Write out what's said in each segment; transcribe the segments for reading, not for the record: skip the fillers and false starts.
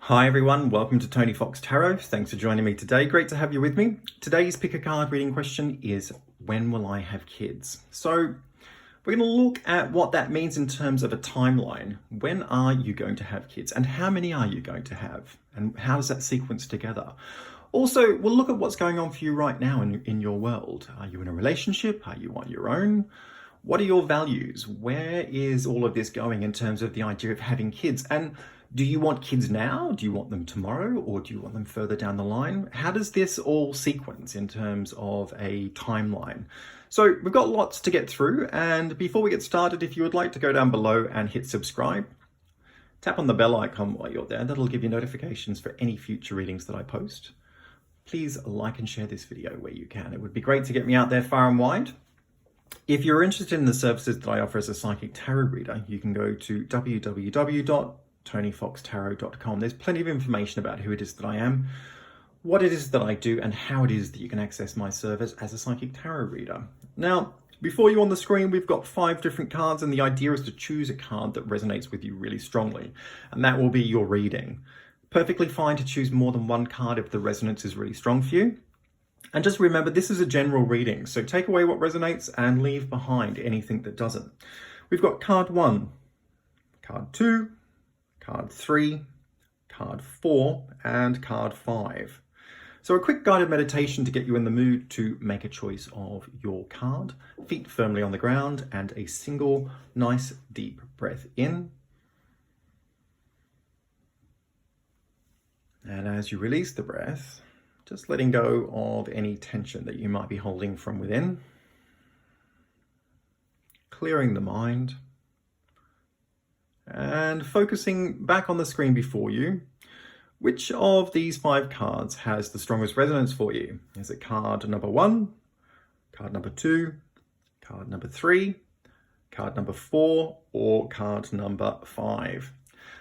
Hi everyone, welcome to Tony Fox Tarot. Thanks for joining me today. Great to have you with me. Today's pick a card reading question is, when will I have kids? So we're going to look at what that means in terms of a timeline. When are you going to have kids and how many are you going to have? And how does that sequence together? Also, we'll look at what's going on for you right now in your world. Are you in a relationship? Are you on your own? What are your values? Where is all of this going in terms of the idea of having kids? And do you want kids now? Do you want them tomorrow? Or do you want them further down the line? How does this all sequence in terms of a timeline? So we've got lots to get through. And before we get started, if you would like to go down below and hit subscribe, tap on the bell icon while you're there. That'll give you notifications for any future readings that I post. Please like and share this video where you can. It would be great to get me out there far and wide. If you're interested in the services that I offer as a psychic tarot reader, you can go to www.tonyfoxtarot.com. There's plenty of information about who it is that I am, what it is that I do, and how it is that you can access my service as a psychic tarot reader. Now, before you on the screen, we've got 5 different cards, and the idea is to choose a card that resonates with you really strongly, and that will be your reading. Perfectly fine to choose more than one card if the resonance is really strong for you. And just remember, this is a general reading, so take away what resonates and leave behind anything that doesn't. We've got card 1, card 2, card 3, card 4, and card 5. So a quick guided meditation to get you in the mood to make a choice of your card. Feet firmly on the ground and a single nice deep breath in. And as you release the breath, just letting go of any tension that you might be holding from within. Clearing the mind. And focusing back on the screen before you. Which of these 5 cards has the strongest resonance for you? Is it card number 1, card number 2, card number 3, card number 4, or card number 5?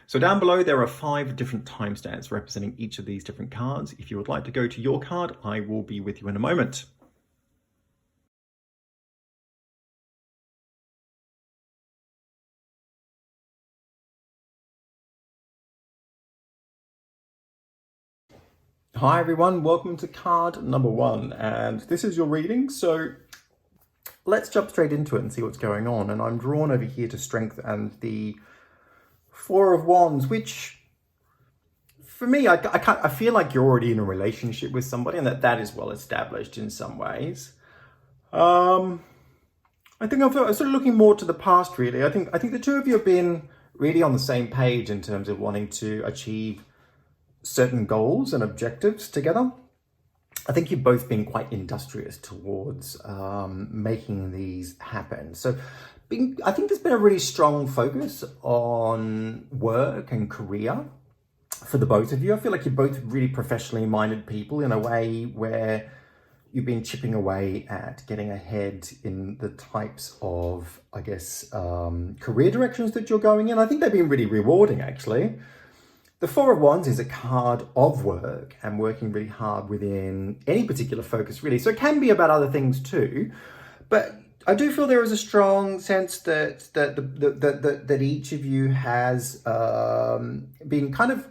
So down below, there are 5 different timestamps representing each of these different cards. If you would like to go to your card, I will be with you in a moment. Hi everyone, welcome to card number 1, and this is your reading. So let's jump straight into it and see what's going on. And I'm drawn over here to Strength and the 4 of Wands, which for me, I feel like you're already in a relationship with somebody and that is well established in some ways. I think I'm sort of looking more to the past, really. I think the two of you have been really on the same page in terms of wanting to achieve certain goals and objectives together. I think you've both been quite industrious towards making these happen. So I think there's been a really strong focus on work and career for the both of you. I feel like you're both really professionally minded people in a way where you've been chipping away at getting ahead in the types of, I guess, career directions that you're going in. I think they've been really rewarding, actually. The 4 of Wands is a card of work and working really hard within any particular focus, really. So it can be about other things too, but I do feel there is a strong sense that each of you has been kind of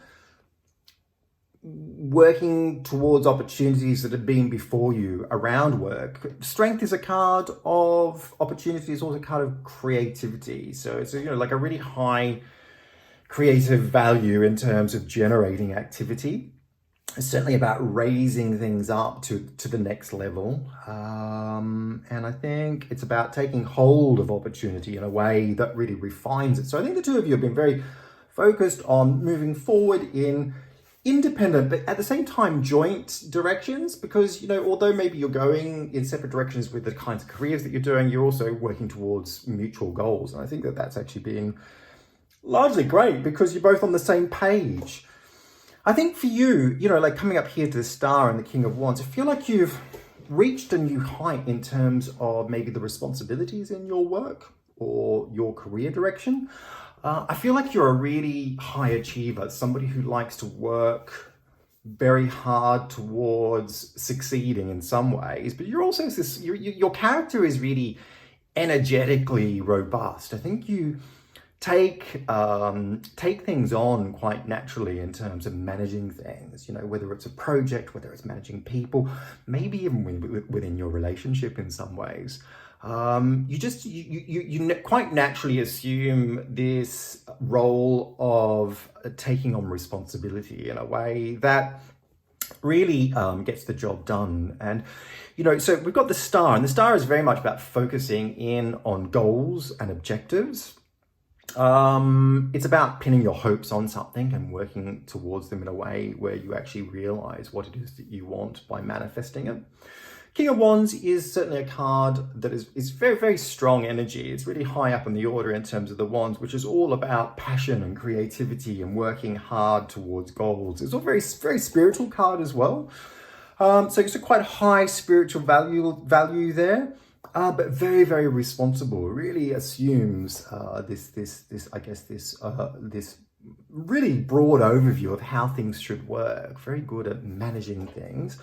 working towards opportunities that have been before you around work. Strength is a card of opportunities, also a card of creativity. So it's like a really high creative value in terms of generating activity. It's certainly about raising things up to the next level. And I think it's about taking hold of opportunity in a way that really refines it. So I think the two of you have been very focused on moving forward in independent, but at the same time, joint directions, because, although maybe you're going in separate directions with the kinds of careers that you're doing, you're also working towards mutual goals. And I think that that's actually been largely great because you're both on the same page. I think for you, like coming up here to the Star and the King of Wands, I feel like you've reached a new height in terms of maybe the responsibilities in your work or your career direction. I feel like you're a really high achiever, somebody who likes to work very hard towards succeeding in some ways, but you're also your character is really energetically robust. I think you take things on quite naturally in terms of managing things, whether it's a project, whether it's managing people, maybe even within your relationship in some ways. You quite naturally assume this role of taking on responsibility in a way that really gets the job done. And so we've got the star, and the star is very much about focusing in on goals and objectives. It's about pinning your hopes on something and working towards them in a way where you actually realize what it is that you want by manifesting it. King of Wands is certainly a card that is very, very strong energy. It's really high up in the order in terms of the wands, which is all about passion and creativity and working hard towards goals. It's a very, very spiritual card as well. So it's a quite high spiritual value there. But very, very responsible. It really assumes this really broad overview of how things should work. Very good at managing things.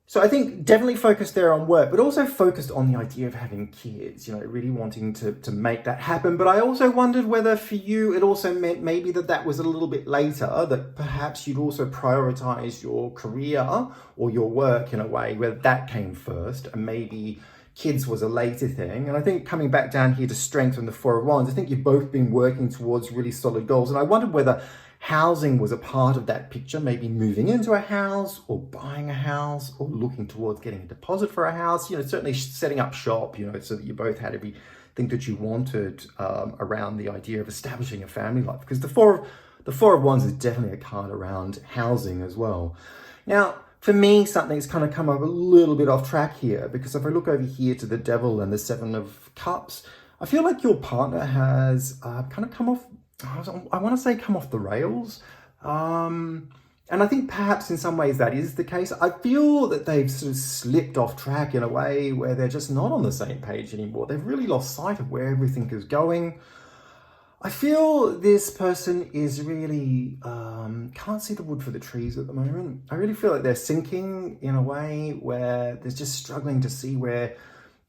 So I think definitely focused there on work, but also focused on the idea of having kids, really wanting to make that happen. But I also wondered whether for you it also meant maybe that was a little bit later, that perhaps you'd also prioritize your career or your work in a way where that came first, and maybe kids was a later thing. And I think coming back down here to strength and the Four of Wands, I think you've both been working towards really solid goals. And I wondered whether housing was a part of that picture, maybe moving into a house or buying a house or looking towards getting a deposit for a house, certainly setting up shop, so that you both had everything that you wanted around the idea of establishing a family life. Because the Four of Wands is definitely a card around housing as well. Now, for me, something's kind of come up a little bit off track here, because if I look over here to the Devil and the Seven of Cups, I feel like your partner has kind of come off, I want to say come off the rails. And I think perhaps in some ways that is the case. I feel that they've sort of slipped off track in a way where they're just not on the same page anymore. They've really lost sight of where everything is going. I feel this person is really, can't see the wood for the trees at the moment. I really feel like they're sinking in a way where they're just struggling to see where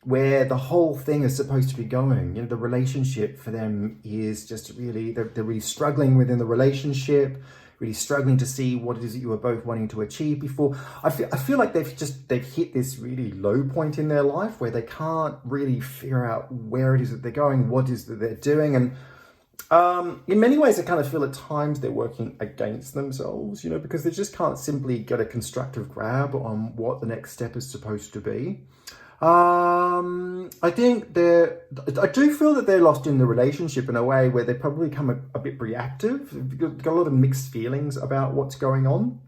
the whole thing is supposed to be going. The relationship for them is just really, they're really struggling within the relationship, really struggling to see what it is that you were both wanting to achieve before. I feel like they've hit this really low point in their life where they can't really figure out where it is that they're going, what it is that they're doing. And in many ways, I kind of feel at times they're working against themselves, because they just can't simply get a constructive grab on what the next step is supposed to be. I do feel that they're lost in the relationship in a way where they probably become a bit reactive. They've got a lot of mixed feelings about what's going on.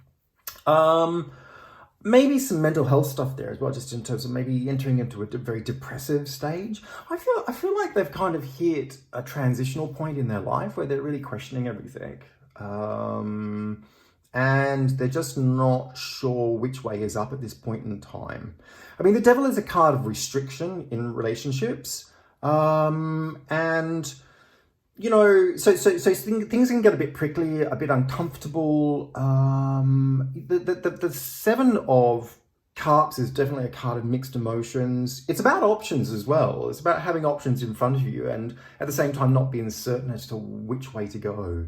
Maybe some mental health stuff there as well, just in terms of maybe entering into a very depressive stage. I feel like they've kind of hit a transitional point in their life where they're really questioning everything. And they're just not sure which way is up at this point in time. I mean, the Devil is a card of restriction in relationships. And so things can get a bit prickly, a bit uncomfortable. The Seven of Cups is definitely a card of mixed emotions. It's about options as well. It's about having options in front of you and at the same time not being certain as to which way to go.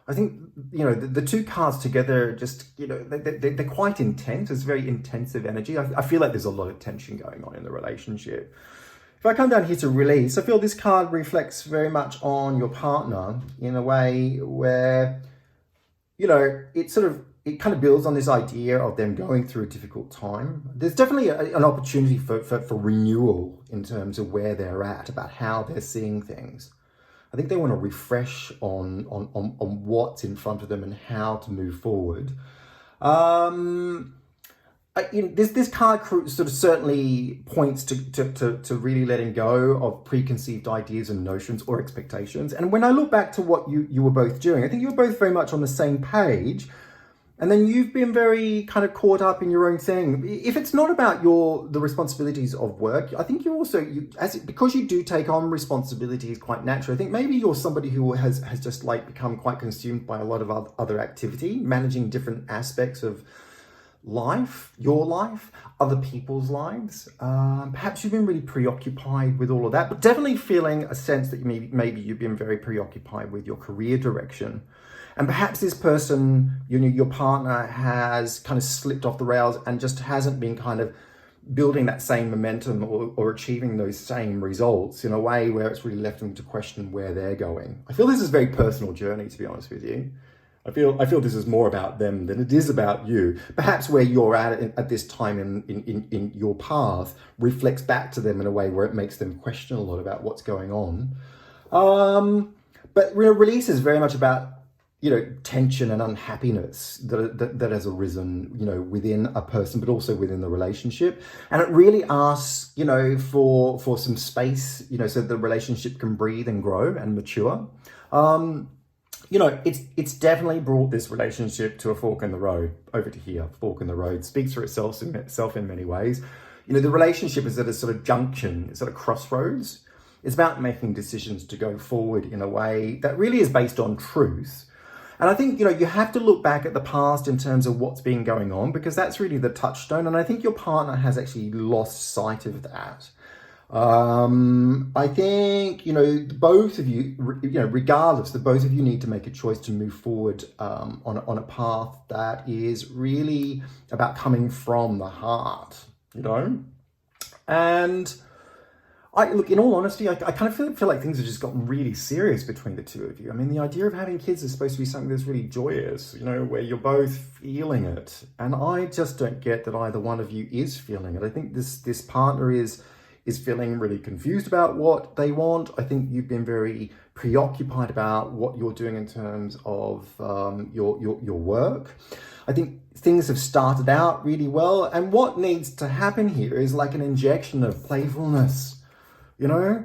I think, the two cards together just, they're quite intense. It's very intensive energy. I feel like there's a lot of tension going on in the relationship. If I come down here to release, I feel this card reflects very much on your partner in a way where, it kind of builds on this idea of them going through a difficult time. There's definitely an opportunity for renewal in terms of where they're at, about how they're seeing things. I think they want to refresh on what's in front of them and how to move forward. This card sort of certainly points to really letting go of preconceived ideas and notions or expectations. And when I look back to what you were both doing, I think you were both very much on the same page. And then you've been very kind of caught up in your own thing. If it's not about the responsibilities of work, I think you're also, because you do take on responsibilities quite naturally, I think maybe you're somebody who has just become quite consumed by a lot of other activity, managing different aspects of life, your life, other people's lives. Perhaps you've been really preoccupied with all of that, but definitely feeling a sense that maybe you've been very preoccupied with your career direction. And perhaps this person, your partner, has kind of slipped off the rails and just hasn't been kind of building that same momentum or achieving those same results in a way where it's really left them to question where they're going. I feel this is a very personal journey, to be honest with you. I feel this is more about them than it is about you. Perhaps where you're at this time in your path reflects back to them in a way where it makes them question a lot about what's going on. But release is very much about tension and unhappiness that has arisen, within a person, but also within the relationship. And it really asks, for some space, so the relationship can breathe and grow and mature. It's definitely brought this relationship to a fork in the road, over to here. Fork in the road speaks for itself in many ways. The relationship is at a sort of junction, it's at a crossroads. It's about making decisions to go forward in a way that really is based on truth. And I think, you have to look back at the past in terms of what's been going on, because that's really the touchstone. And I think your partner has actually lost sight of that. I think, both of you, regardless, the both of you need to make a choice to move forward on a path that is really about coming from the heart, And look, in all honesty, I kind of feel like things have just gotten really serious between the two of you. I mean, the idea of having kids is supposed to be something that's really joyous, where you're both feeling it. And I just don't get that either one of you is feeling it. I think this partner is feeling really confused about what they want. I think you've been very preoccupied about what you're doing in terms of your work. I think things have started out really well. And what needs to happen here is like an injection of playfulness.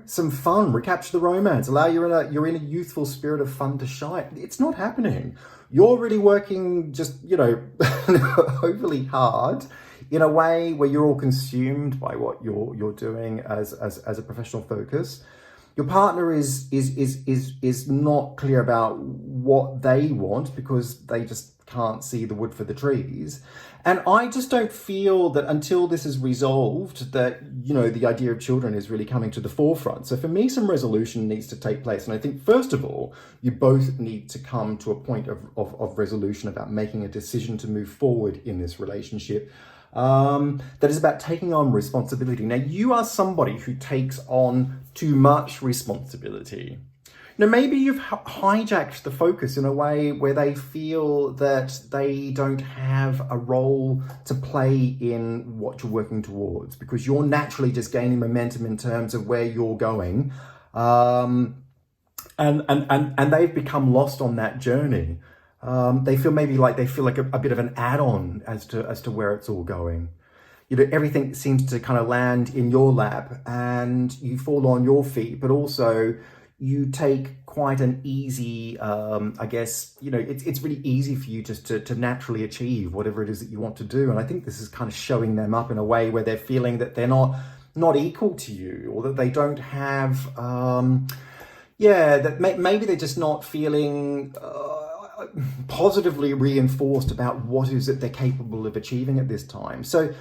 Some fun, recapture the romance, allow you're in a youthful spirit of fun to shine. It's not happening. You're really working just, overly hard in a way where you're all consumed by what you're doing as a professional focus. Your partner is not clear about what they want because they just can't see the wood for the trees. And I just don't feel that until this is resolved that, the idea of children is really coming to the forefront. So for me, some resolution needs to take place. And I think, first of all, you both need to come to a point of resolution about making a decision to move forward in this relationship. That is about taking on responsibility. Now, you are somebody who takes on too much responsibility. Maybe you've hijacked the focus in a way where they feel that they don't have a role to play in what you're working towards, because you're naturally just gaining momentum in terms of where you're going. And they've become lost on that journey. They feel like a bit of an add-on as to where it's all going. Everything seems to kind of land in your lap and you fall on your feet, but also you take quite an easy, it's really easy for you just to naturally achieve whatever it is that you want to do. And I think this is kind of showing them up in a way where they're feeling that they're not equal to you, or that they don't have, maybe they're just not feeling positively reinforced about what is it they're capable of achieving at this time. So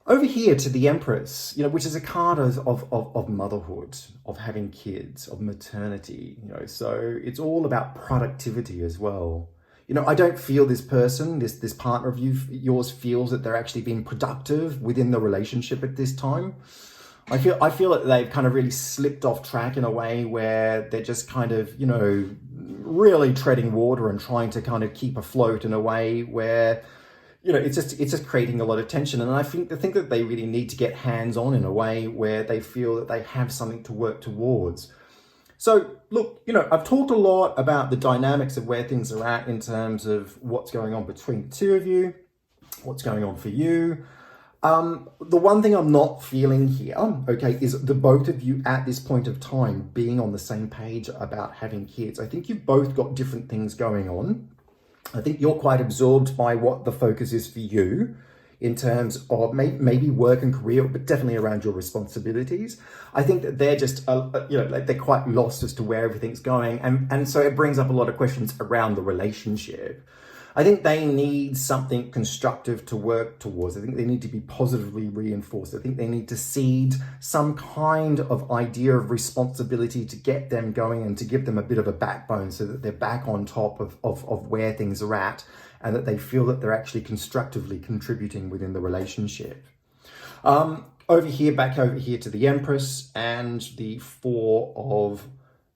over here to the Empress, which is a card of motherhood, of having kids, of maternity, so it's all about productivity as well. I don't feel this person, this partner of yours feels that they're actually being productive within the relationship at this time. I feel that they've kind of really slipped off track in a way where they're just kind of, really treading water and trying to kind of keep afloat in a way where, it's just creating a lot of tension. And I think that they really need to get hands-on in a way where they feel that they have something to work towards. So look, I've talked a lot about the dynamics of where things are at in terms of what's going on between the two of you, what's going on for you. The one thing I'm not feeling here, is the both of you at this point of time being on the same page about having kids. I think you've both got different things going on. I think you're quite absorbed by what the focus is for you in terms of maybe work and career, but definitely around your responsibilities. I think that they're just, they're quite lost as to where everything's going. And so it brings up a lot of questions around the relationship. I think they need something constructive to work towards. I think they need to be positively reinforced. I think they need to seed some kind of idea of responsibility to get them going and to give them a bit of a backbone so that they're back on top of where things are at, and that they feel that they're actually constructively contributing within the relationship. Back over here to the Empress and the Four of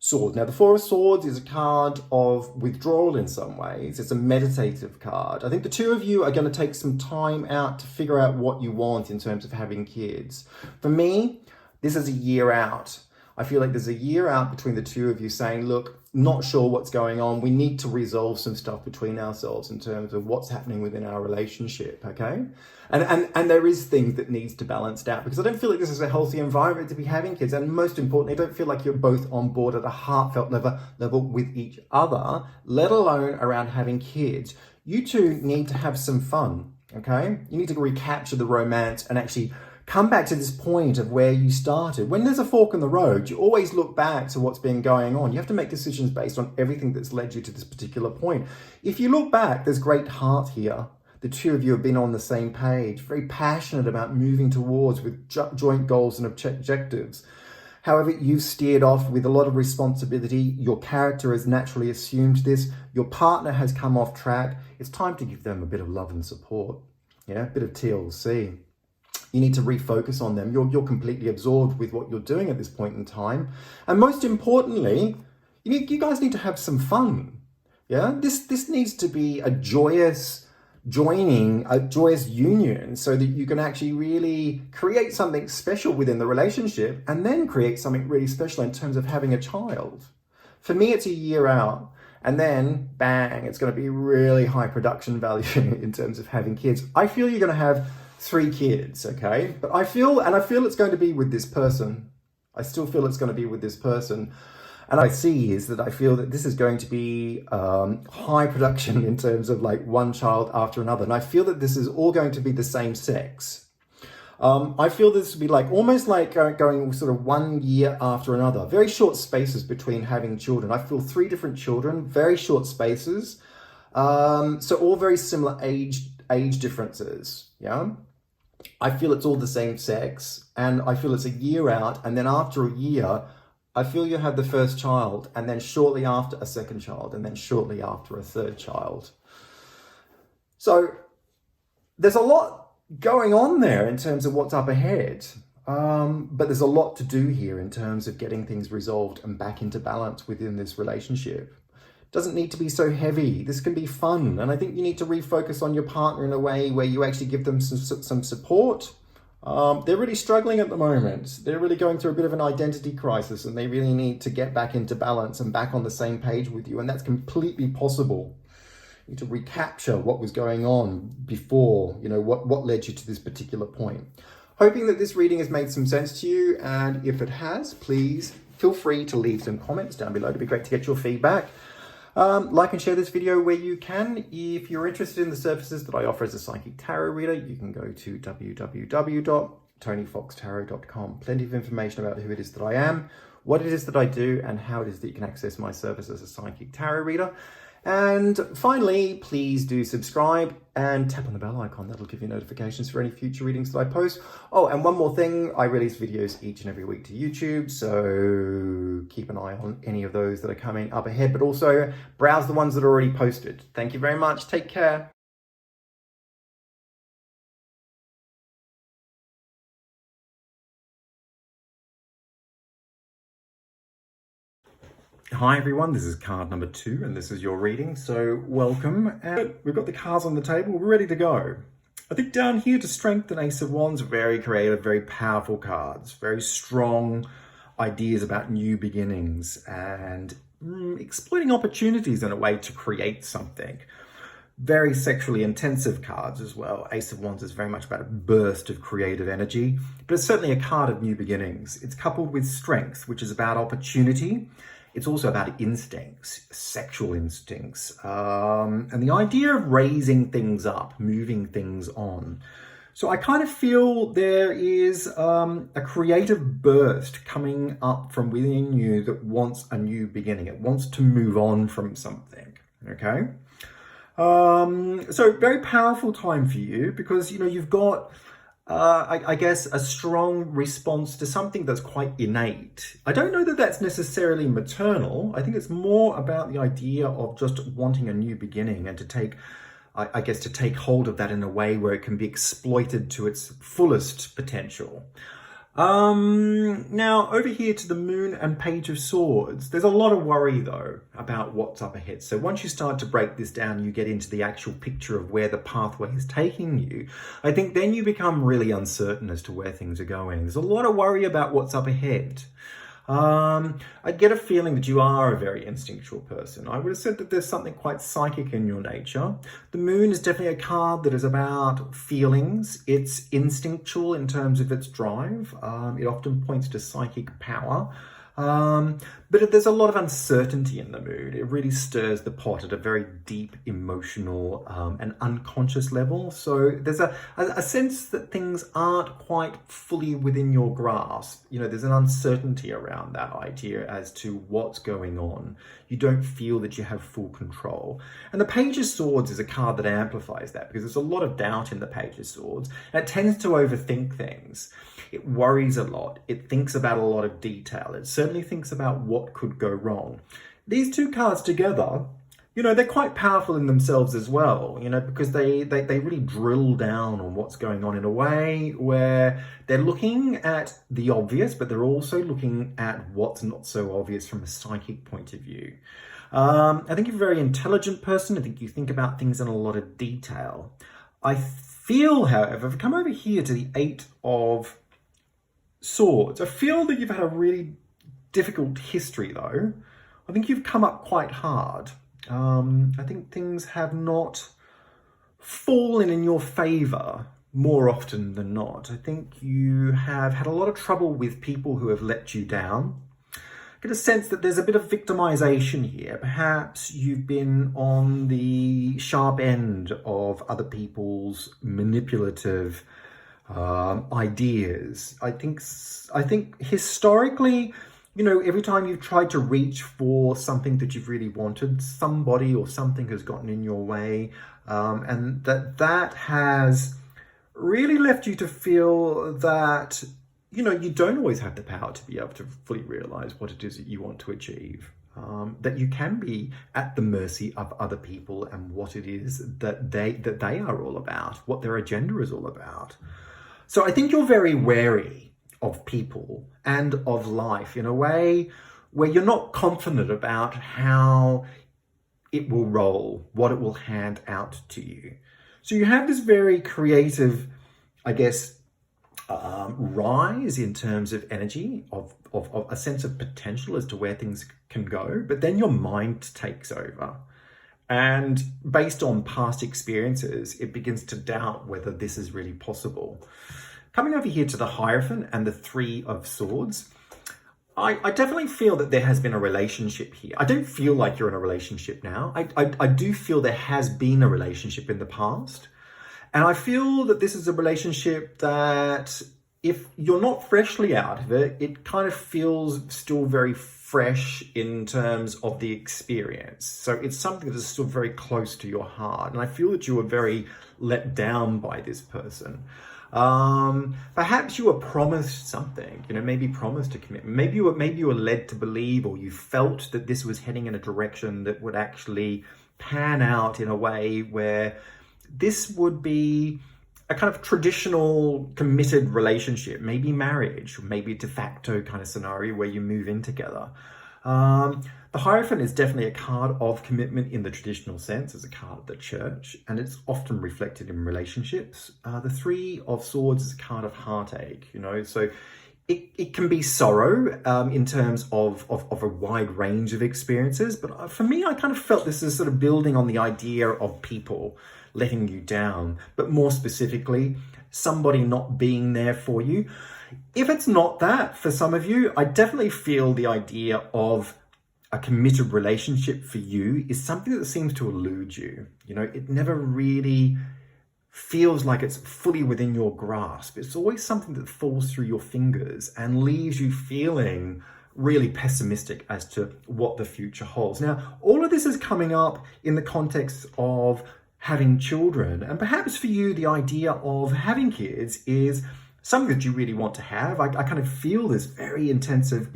Swords. Now, the Four of Swords is a card of withdrawal in some ways. It's a meditative card. I think the two of you are going to take some time out to figure out what you want in terms of having kids. For me, this is a year out. I feel like there's a year out between the two of you saying, look, not sure what's going on. We need to resolve some stuff between ourselves in terms of what's happening within our relationship, okay? And there is things that needs to balance out, because I don't feel like this is a healthy environment to be having kids. And most importantly, I don't feel like you're both on board at a heartfelt level with each other, let alone around having kids. You two need to have some fun, okay? You need to recapture the romance and actually come back to this point of where you started. When there's a fork in the road, you always look back to what's been going on. You have to make decisions based on everything that's led you to this particular point. If you look back, there's great heart here. The two of you have been on the same page, very passionate about moving towards with joint goals and objectives. However, you've steered off with a lot of responsibility. Your character has naturally assumed this. Your partner has come off track. It's time to give them a bit of love and support. Yeah, a bit of TLC. You need to refocus on them. You're completely absorbed with what you're doing at this point in time. And most importantly, you guys need to have some fun. Yeah, this needs to be a joyous joining, a joyous union, so that you can actually really create something special within the relationship and then create something really special in terms of having a child. For me, it's a year out. And then, bang, it's going to be really high production value in terms of having kids. I feel you're going to have 3 kids, okay? But I feel it's going to be with this person. I still feel it's going to be with this person. And I feel that this is going to be high production in terms of like one child after another. And I feel that this is all going to be the same sex. I feel this would be like almost like going sort of 1 year after another. Very short spaces between having children. I feel 3 different children, very short spaces. So all very similar age differences, yeah? I feel it's all the same sex, and I feel it's a year out, and then after a year, I feel you have the first child, and then shortly after a second child, and then shortly after a third child. So there's a lot going on there in terms of what's up ahead, but there's a lot to do here in terms of getting things resolved and back into balance within this relationship. Doesn't need to be so heavy. This can be fun. And I think you need to refocus on your partner in a way where you actually give them some support. They're really struggling at the moment. They're really going through a bit of an identity crisis, and they really need to get back into balance and back on the same page with you. And that's completely possible. You need to recapture what was going on before, what led you to this particular point. Hoping that this reading has made some sense to you. And if it has, please feel free to leave some comments down below. It'd be great to get your feedback. Like and share this video where you can. If you're interested in the services that I offer as a psychic tarot reader, you can go to www.tonyfoxtarot.com. Plenty of information about who it is that I am, what it is that I do, and how it is that you can access my service as a psychic tarot reader. And finally, please do subscribe and tap on the bell icon. That'll give you notifications for any future readings that I post. Oh, and one more thing, I release videos each and every week to YouTube, so keep an eye on any of those that are coming up ahead, but also browse the ones that are already posted. Thank you very much. Take care. Hi everyone, this is card number 2 and this is your reading, so welcome. And we've got the cards on the table, we're ready to go. I think down here to strength and Ace of Wands, very creative, very powerful cards, very strong ideas about new beginnings and exploiting opportunities in a way to create something. Very sexually intensive cards as well. Ace of Wands is very much about a burst of creative energy, but it's certainly a card of new beginnings. It's coupled with strength, which is about opportunity. It's also about instincts, sexual instincts, and the idea of raising things up, moving things on. So I kind of feel there is a creative burst coming up from within you that wants a new beginning. It wants to move on from something, okay? So very powerful time for you because, you've got, I guess, a strong response to something that's quite innate. I don't know that that's necessarily maternal. I think it's more about the idea of just wanting a new beginning and to take, I guess, to take hold of that in a way where it can be exploited to its fullest potential. Now over here to the Moon and Page of Swords, there's a lot of worry though about what's up ahead. So once you start to break this down, you get into the actual picture of where the pathway is taking you. I think then you become really uncertain as to where things are going. There's a lot of worry about what's up ahead. I get a feeling that you are a very instinctual person. I would have said that there's something quite psychic in your nature. The Moon is definitely a card that is about feelings. It's instinctual in terms of its drive. It often points to psychic power. But there's a lot of uncertainty in the Moon. It really stirs the pot at a very deep emotional and unconscious level. So there's a sense that things aren't quite fully within your grasp. There's an uncertainty around that idea as to what's going on. You don't feel that you have full control. And the Page of Swords is a card that amplifies that because there's a lot of doubt in the Page of Swords. And it tends to overthink things. It worries a lot. It thinks about a lot of detail. It certainly thinks about what could go wrong. These two cards together, they're quite powerful in themselves as well, because they really drill down on what's going on in a way where they're looking at the obvious, but they're also looking at what's not so obvious from a psychic point of view. I think you're a very intelligent person. I think you think about things in a lot of detail. I feel, however, if I come over here to the Eight of Swords, I feel that you've had a really difficult history though. I think you've come up quite hard. I think things have not fallen in your favor more often than not. I think you have had a lot of trouble with people who have let you down. I get a sense that there's a bit of victimization here. Perhaps you've been on the sharp end of other people's manipulative ideas. I think historically, every time you've tried to reach for something that you've really wanted, somebody or something has gotten in your way, and that has really left you to feel that, you don't always have the power to be able to fully realize what it is that you want to achieve. That you can be at the mercy of other people and what it is that they are all about, what their agenda is all about. So I think you're very wary of people and of life in a way where you're not confident about how it will roll, what it will hand out to you. So you have this very creative, I guess, rise in terms of energy, of a sense of potential as to where things can go, but then your mind takes over. And based on past experiences, it begins to doubt whether this is really possible. Coming over here to the Hierophant and the Three of Swords, I definitely feel that there has been a relationship here. I don't feel like you're in a relationship now. I do feel there has been a relationship in the past. And I feel that this is a relationship that if you're not freshly out of it, it kind of feels still very fresh in terms of the experience. So it's something that is still very close to your heart. And I feel that you were very let down by this person. Perhaps you were promised something, maybe promised a commitment. Maybe you were led to believe, or you felt that this was heading in a direction that would actually pan out in a way where this would be a kind of traditional committed relationship, maybe marriage, or maybe de facto kind of scenario where you move in together. The Hierophant is definitely a card of commitment in the traditional sense, as a card of the church, and it's often reflected in relationships. The Three of Swords is a card of heartache, so it can be sorrow in terms of a wide range of experiences. But for me, I kind of felt this is sort of building on the idea of people letting you down, but more specifically, somebody not being there for you. If it's not that for some of you, I definitely feel the idea of a committed relationship for you is something that seems to elude you. It never really feels like it's fully within your grasp. It's always something that falls through your fingers and leaves you feeling really pessimistic as to what the future holds. Now, all of this is coming up in the context of having children. And perhaps for you, the idea of having kids is something that you really want to have. I kind of feel this very intensive,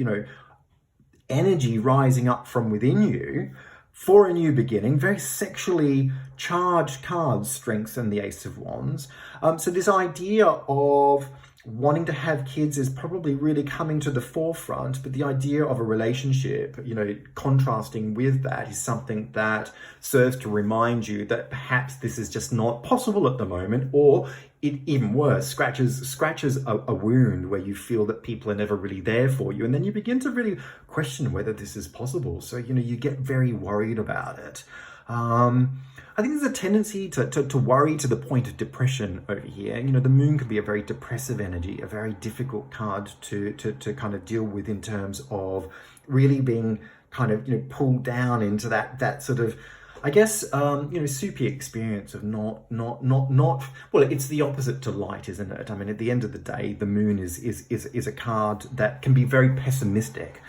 energy rising up from within you for a new beginning. Very sexually charged cards, Strength and the Ace of Wands. So this idea of wanting to have kids is probably really coming to the forefront, but the idea of a relationship, contrasting with that is something that serves to remind you that perhaps this is just not possible at the moment, or it, even worse, scratches a wound where you feel that people are never really there for you. And then you begin to really question whether this is possible. So, you get very worried about it. I think there's a tendency to worry to the point of depression over here. The moon can be a very depressive energy, a very difficult card to kind of deal with in terms of really being kind of, pulled down into that sort of, I guess, soupy experience of not, well, it's the opposite to light, isn't it? I mean, at the end of the day, the moon is a card that can be very pessimistic.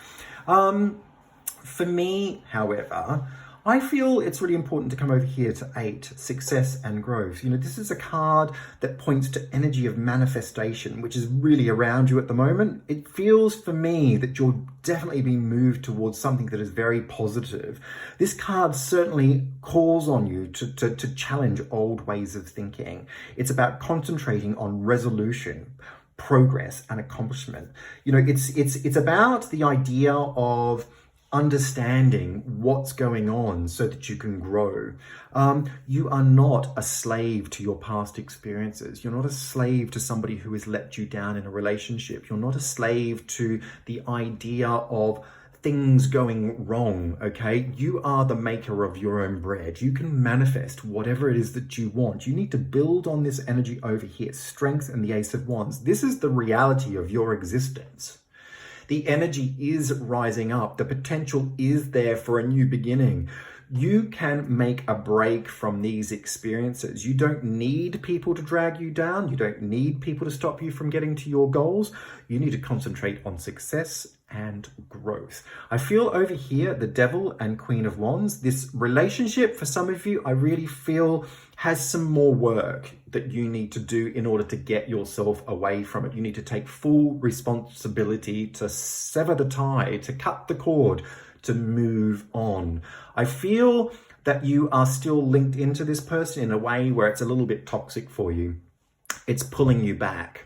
For me, however, I feel it's really important to come over here to 8, success and growth. This is a card that points to energy of manifestation, which is really around you at the moment. It feels for me that you're definitely being moved towards something that is very positive. This card certainly calls on you to challenge old ways of thinking. It's about concentrating on resolution, progress and accomplishment. It's about the idea of understanding what's going on so that you can grow. You are not a slave to your past experiences. You're not a slave to somebody who has let you down in a relationship. You're not a slave to the idea of things going wrong, okay? You are the maker of your own bread. You can manifest whatever it is that you want. You need to build on this energy over here, Strength and the Ace of Wands. This is the reality of your existence. The energy is rising up. The potential is there for a new beginning. You can make a break from these experiences. You don't need people to drag you down. You don't need people to stop you from getting to your goals. You need to concentrate on success and growth. I feel over here, the Devil and Queen of Wands, this relationship for some of you, I really feel has some more work that you need to do in order to get yourself away from it. You need to take full responsibility to sever the tie, to cut the cord, to move on. I feel that you are still linked into this person in a way where it's a little bit toxic for you. It's pulling you back.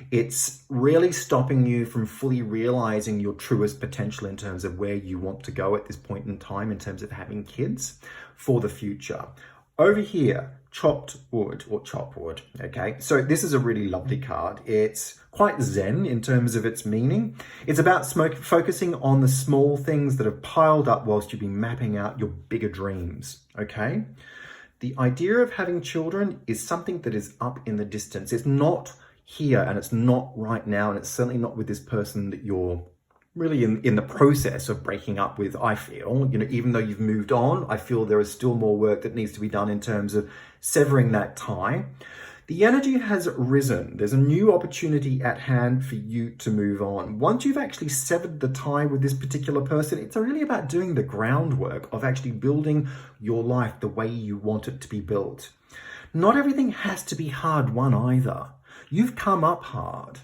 It's really stopping you from fully realizing your truest potential in terms of where you want to go at this point in time, in terms of having kids for the future. Over here, chopped wood or chop wood, okay? So this is a really lovely card. It's quite zen in terms of its meaning. It's about focusing on the small things that have piled up whilst you've been mapping out your bigger dreams, okay? The idea of having children is something that is up in the distance. It's not here and it's not right now, and it's certainly not with this person that you're really in the process of breaking up with. I feel, even though you've moved on, I feel there is still more work that needs to be done in terms of severing that tie. The energy has risen. There's a new opportunity at hand for you to move on. Once you've actually severed the tie with this particular person, it's really about doing the groundwork of actually building your life the way you want it to be built. Not everything has to be hard won either. You've come up hard.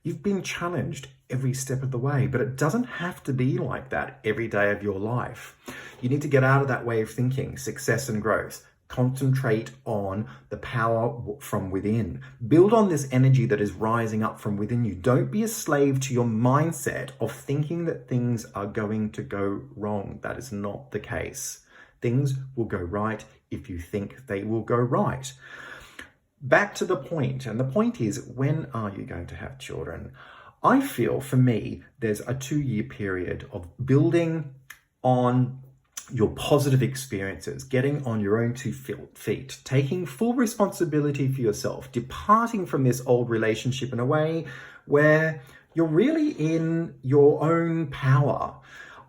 You've been challenged every step of the way, but it doesn't have to be like that every day of your life. You need to get out of that way of thinking, success and growth. Concentrate on the power from within. Build on this energy that is rising up from within you. Don't be a slave to your mindset of thinking that things are going to go wrong. That is not the case. Things will go right if you think they will go right. Back to the point, and the point is, when are you going to have children? I feel, for me, there's a 2-year period of building on your positive experiences, getting on your own 2 feet, taking full responsibility for yourself, departing from this old relationship in a way where you're really in your own power.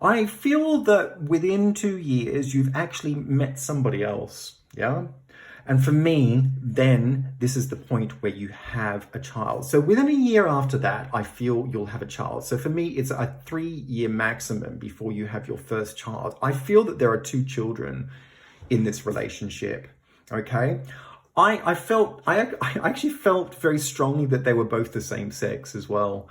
I feel that within 2 years, you've actually met somebody else, yeah? And for me, then this is the point where you have a child. So within a year after that, I feel you'll have a child. So for me, it's a 3-year maximum before you have your first child. I feel that there are 2 children in this relationship. Okay. I actually felt very strongly that they were both the same sex as well.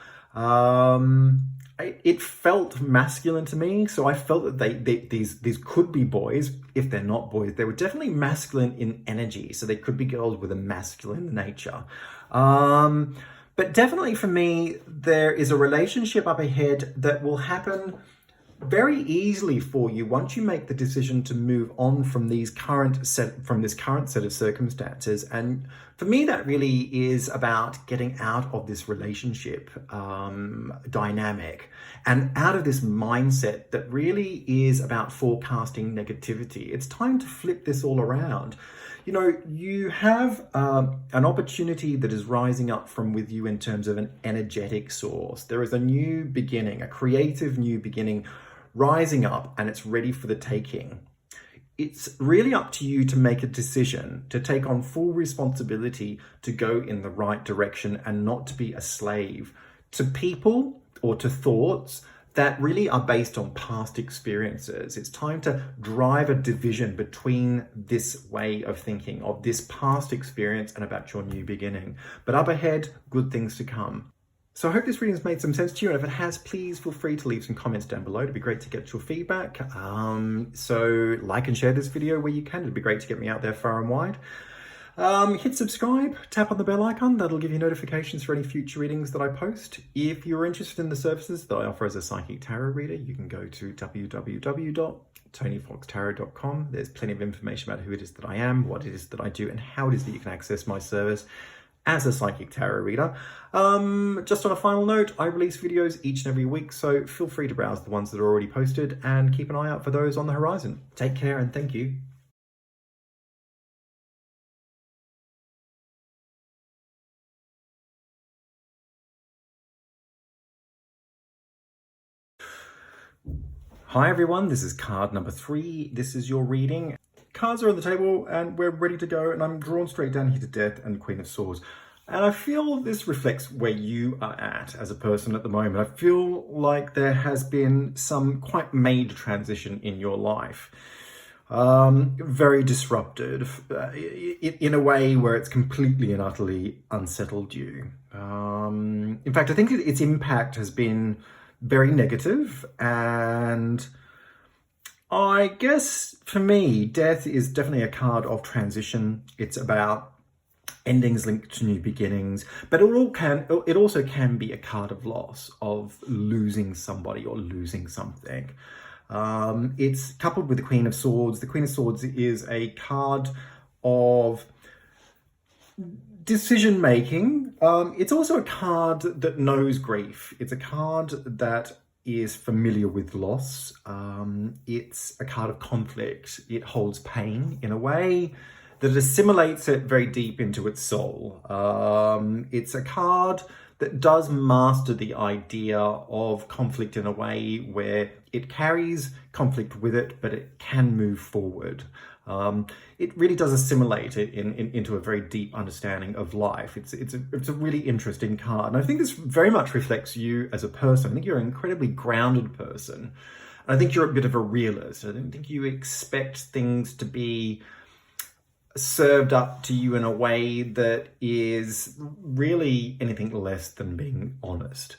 It felt masculine to me, so I felt that these could be boys. If they're not boys, they were definitely masculine in energy, so they could be girls with a masculine nature. But definitely for me, there is a relationship up ahead that will happen very easily for you once you make the decision to move on from this current set of circumstances. And for me, that really is about getting out of this relationship dynamic and out of this mindset that really is about forecasting negativity. It's time to flip this all around. You know, you have an opportunity that is rising up from with you in terms of an energetic source. There is a new beginning, a creative new beginning rising up, and it's ready for the taking. It's really up to you to make a decision, to take on full responsibility, to go in the right direction and not to be a slave to people or to thoughts that really are based on past experiences. It's time to drive a division between this way of thinking, of this past experience and about your new beginning. But up ahead, good things to come. So I hope this reading has made some sense to you, and if it has, please feel free to leave some comments down below. It'd be great to get your feedback. So like and share this video where you can. It'd be great to get me out there far and wide. Hit subscribe, tap on the bell icon. That'll give you notifications for any future readings that I post. If you're interested in the services that I offer as a psychic tarot reader, you can go to www.tonyfoxtarot.com. There's plenty of information about who it is that I am, what it is that I do, and how it is that you can access my service as a psychic tarot reader. Just on a final note, I release videos each and every week, so feel free to browse the ones that are already posted and keep an eye out for those on the horizon. Take care and thank you. Hi everyone, this is card number 3. This is your reading. Cards are on the table and we're ready to go, and I'm drawn straight down here to Death and Queen of Swords. And I feel this reflects where you are at as a person at the moment. I feel like there has been some quite major transition in your life. Very disrupted in a way where it's completely and utterly unsettled you. In fact, I think its impact has been very negative, and I guess for me, Death is definitely a card of transition. It's about endings linked to new beginnings, but it also can be a card of loss, of losing somebody or losing something. It's coupled with the Queen of Swords. The Queen of Swords is a card of decision making. It's also a card that knows grief. It's a card that is familiar with loss. It's a card of conflict. It holds pain in a way that assimilates it very deep into its soul. It's a card that does master the idea of conflict in a way where it carries conflict with it, but it can move forward. It really does assimilate it into a very deep understanding of life. It's a really interesting card. And I think this very much reflects you as a person. I think you're an incredibly grounded person. And I think you're a bit of a realist. I don't think you expect things to be served up to you in a way that is really anything less than being honest.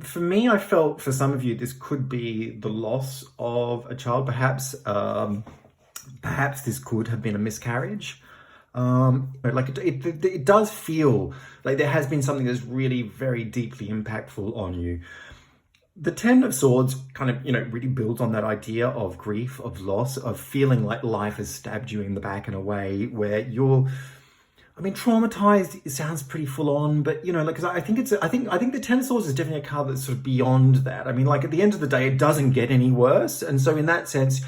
For me, I felt for some of you, this could be the loss of a child. Perhaps this could have been a miscarriage. Like it does feel like there has been something that's really very deeply impactful on you. The Ten of Swords kind of, really builds on that idea of grief, of loss, of feeling like life has stabbed you in the back in a way where you're, traumatized. It sounds pretty full on, but because I think the Ten of Swords is definitely a card that's sort of beyond that. At the end of the day, it doesn't get any worse, and so in that sense,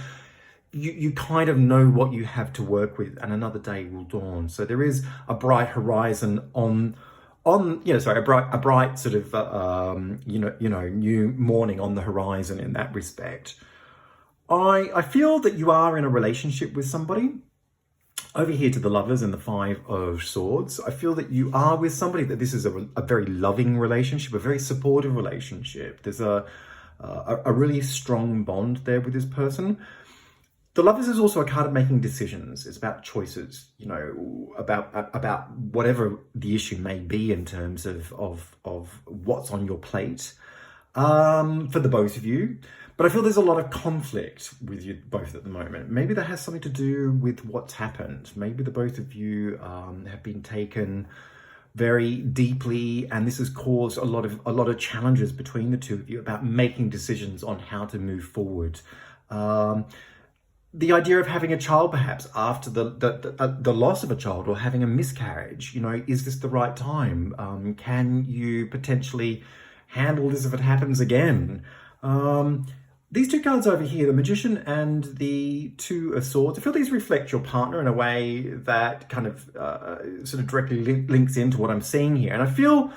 you kind of know what you have to work with, and another day will dawn. So there is a bright horizon a bright sort of new morning on the horizon in that respect. I feel that you are in a relationship with somebody. Over here to the Lovers and the Five of Swords, I feel that you are with somebody that this is a very loving relationship, a very supportive relationship. There's a really strong bond there with this person. The Lovers is also a card of making decisions. It's about choices, you know, about whatever the issue may be in terms of what's on your plate for the both of you. But I feel there's a lot of conflict with you both at the moment. Maybe that has something to do with what's happened. Maybe the both of you have been taken very deeply, and this has caused a lot of challenges between the two of you about making decisions on how to move forward. The idea of having a child, perhaps after the loss of a child, or having a miscarriage, you know, is this the right time? Can you potentially handle this if it happens again? These two cards over here, the Magician and the Two of Swords, I feel these reflect your partner in a way that kind of sort of directly links into what I'm seeing here. And I feel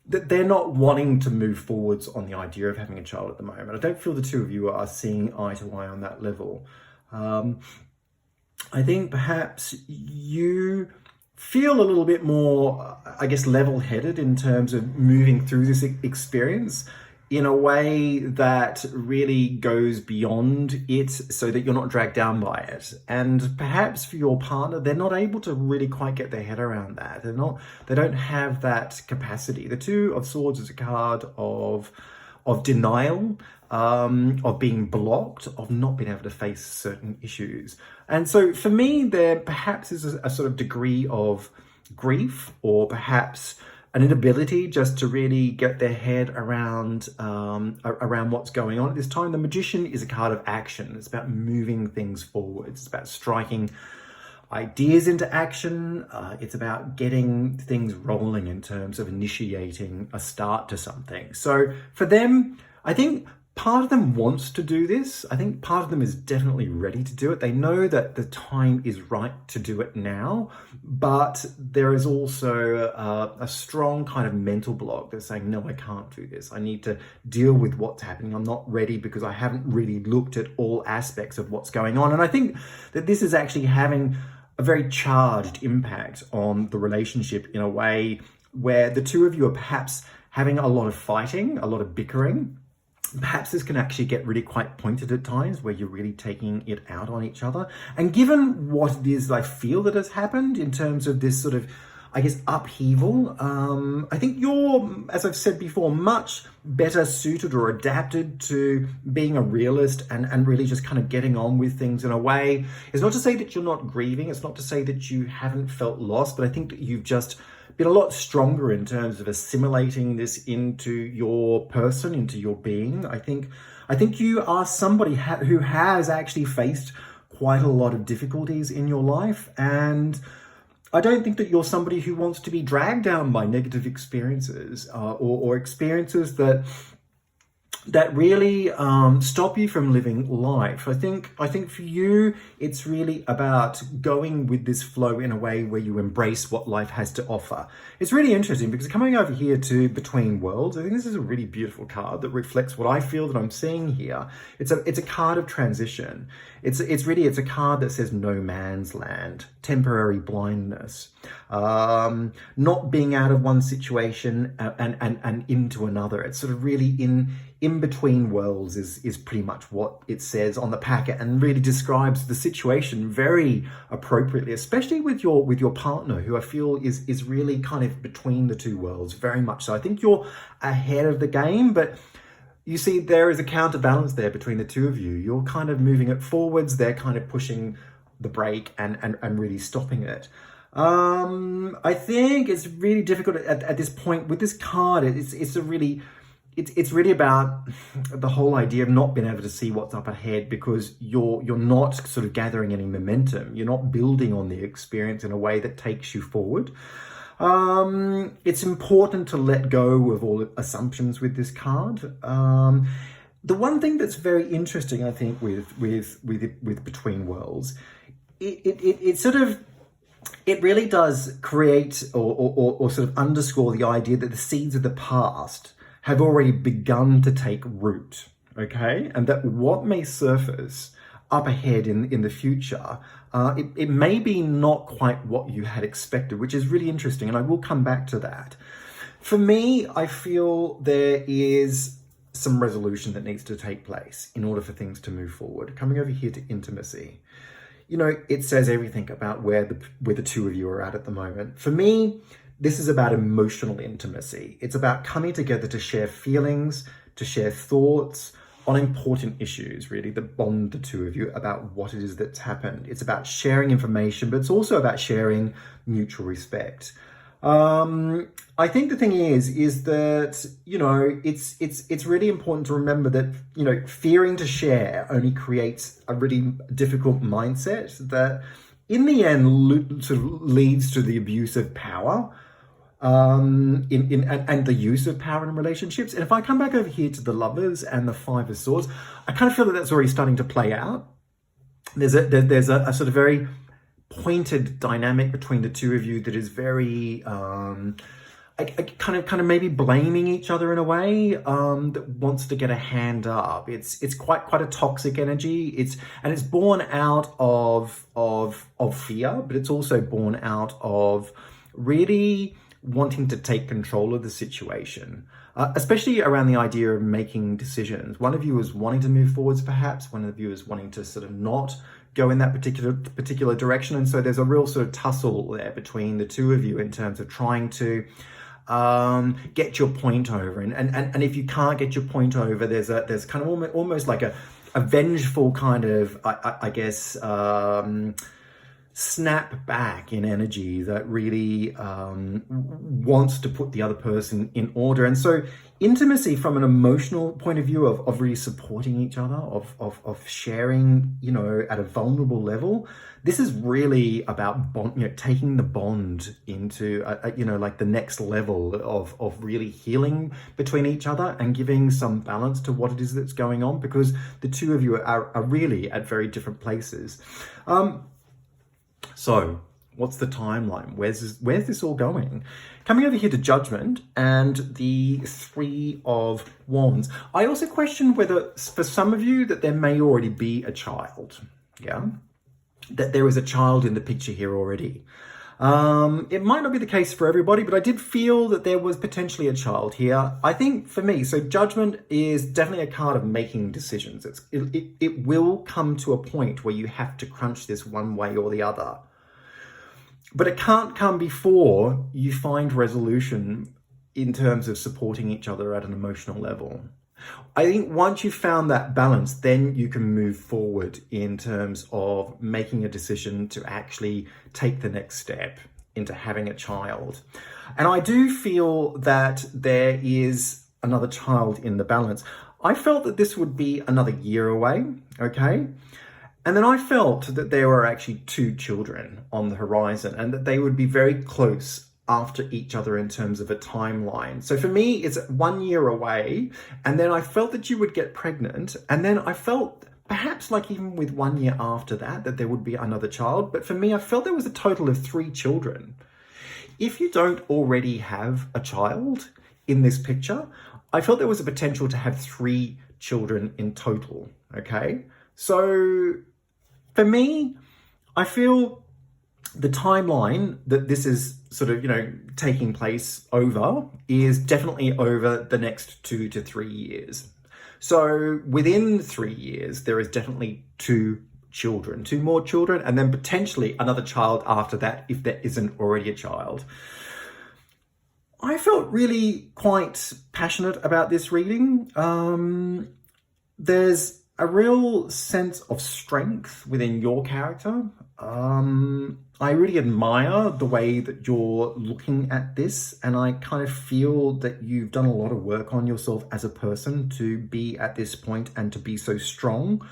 that they're not wanting to move forwards on the idea of having a child at the moment. I don't feel the two of you are seeing eye to eye on that level. I think perhaps you feel a little bit more, I guess, level-headed in terms of moving through this experience in a way that really goes beyond it so that you're not dragged down by it. And perhaps for your partner, they're not able to really quite get their head around that. They don't have that capacity. The Two of Swords is a card of denial, of being blocked, of not being able to face certain issues. And so for me, there perhaps is a sort of degree of grief, or perhaps an inability just to really get their head around what's going on at this time. The Magician is a card of action. It's about moving things forward. It's about striking ideas into action. It's about getting things rolling in terms of initiating a start to something. So for them, I think part of them wants to do this. I think part of them is definitely ready to do it. They know that the time is right to do it now, but there is also a strong kind of mental block that's saying, no, I can't do this. I need to deal with what's happening. I'm not ready because I haven't really looked at all aspects of what's going on. And I think that this is actually having a very charged impact on the relationship in a way where the two of you are perhaps having a lot of fighting, a lot of bickering. Perhaps this can actually get really quite pointed at times where you're really taking it out on each other. And given what it is I feel that has happened in terms of this sort of, I guess, upheaval, I think you're, as I've said before, much better suited or adapted to being a realist and really just kind of getting on with things in a way. It's not to say that you're not grieving. It's not to say that you haven't felt lost, but I think that you've just been a lot stronger in terms of assimilating this into your person, into your being. I think you are somebody who has actually faced quite a lot of difficulties in your life, and I don't think that you're somebody who wants to be dragged down by negative experiences or experiences that really stop you from living life. I think for you, it's really about going with this flow in a way where you embrace what life has to offer. It's really interesting because coming over here to Between Worlds, I think this is a really beautiful card that reflects what I feel that I'm seeing here. It's a card of transition. It's a card that says no man's land, temporary blindness, not being out of one situation and into another. It's sort of really in between worlds is pretty much what it says on the packet, and really describes the situation very appropriately, especially with your partner, who I feel is really kind of between the two worlds, very much so. I think you're ahead of the game, but you see, there is a counterbalance there between the two of you. You're kind of moving it forwards. They're kind of pushing the brake and really stopping it. I think it's really difficult at this point with this card. It's really about the whole idea of not being able to see what's up ahead because you're not sort of gathering any momentum. You're not building on the experience in a way that takes you forward. It's important to let go of all assumptions with this card. The one thing that's very interesting, I think, with Between Worlds, it really does create or sort of underscore the idea that the seeds of the past have already begun to take root, okay? And that what may surface up ahead in the future, it may be not quite what you had expected, which is really interesting, and I will come back to that. For me, I feel there is some resolution that needs to take place in order for things to move forward. Coming over here to intimacy, it says everything about where the two of you are at the moment. For me, this is about emotional intimacy. It's about coming together to share feelings, to share thoughts on important issues, really, that bond the two of you about what it is that's happened. It's about sharing information, but it's also about sharing mutual respect. I think the thing is that, it's really important to remember that, fearing to share only creates a really difficult mindset that in the end sort of leads to the abuse of power, and the use of power in relationships. And if I come back over here to the Lovers and the Five of Swords, I kind of feel that that's already starting to play out. There's a sort of very pointed dynamic between the two of you that is very kind of maybe blaming each other in a way, that wants to get a hand up. It's quite a toxic energy. It's born out of fear, but it's also born out of really wanting to take control of the situation, especially around the idea of making decisions. One of you is wanting to move forwards, perhaps. One of you is wanting to sort of not go in that particular direction. And so there's a real sort of tussle there between the two of you in terms of trying to get your point over. And if you can't get your point over, there's kind of almost like a vengeful kind of, I guess, snap back in energy that really wants to put the other person in order. And so intimacy from an emotional point of view of really supporting each other, of sharing, at a vulnerable level, this is really about taking the bond into, like the next level of really healing between each other and giving some balance to what it is that's going on, because the two of you are really at very different places. So what's the timeline? Where's this all going? Coming over here to Judgment and the Three of Wands. I also question whether, for some of you, that there may already be a child. Yeah, that there is a child in the picture here already. It might not be the case for everybody, but I did feel that there was potentially a child here. I think for me, so Judgment is definitely a card of making decisions. It will come to a point where you have to crunch this one way or the other. But it can't come before you find resolution in terms of supporting each other at an emotional level. I think once you've found that balance, then you can move forward in terms of making a decision to actually take the next step into having a child. And I do feel that there is another child in the balance. I felt that this would be another year away, okay? And then I felt that there were actually two children on the horizon and that they would be very close after each other in terms of a timeline. So for me, it's 1 year away. And then I felt that you would get pregnant. And then I felt perhaps like even with 1 year after that there would be another child. But for me, I felt there was a total of 3 children. If you don't already have a child in this picture, I felt there was a potential to have 3 children in total, okay? So for me, I feel the timeline that this is sort of, taking place over is definitely over the next 2 to 3 years. So within 3 years, there is definitely 2 more children, and then potentially another child after that if there isn't already a child. I felt really quite passionate about this reading. There's a real sense of strength within your character. I really admire the way that you're looking at this, and I kind of feel that you've done a lot of work on yourself as a person to be at this point and to be so strong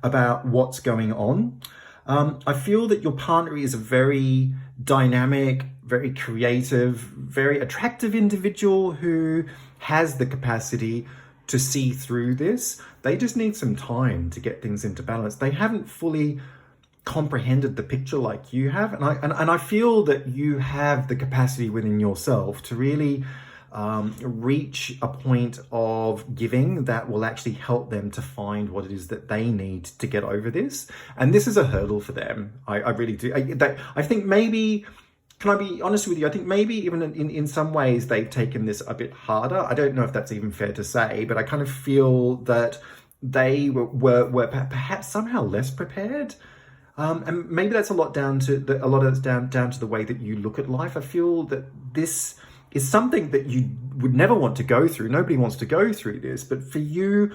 about what's going on. I feel that your partner is a very dynamic, very creative, very attractive individual who has the capacity to see through this. They just need some time to get things into balance. They haven't fully comprehended the picture like you have, and I feel that you have the capacity within yourself to really reach a point of giving that will actually help them to find what it is that they need to get over this. And this is a hurdle for them. I really do. I think maybe, can I be honest with you? I think maybe even in some ways they've taken this a bit harder. I don't know if that's even fair to say, but I kind of feel that they were perhaps somehow less prepared. And maybe that's a lot down to a lot of it's down to the way that you look at life. I feel that this is something that you would never want to go through. Nobody wants to go through this, but for you,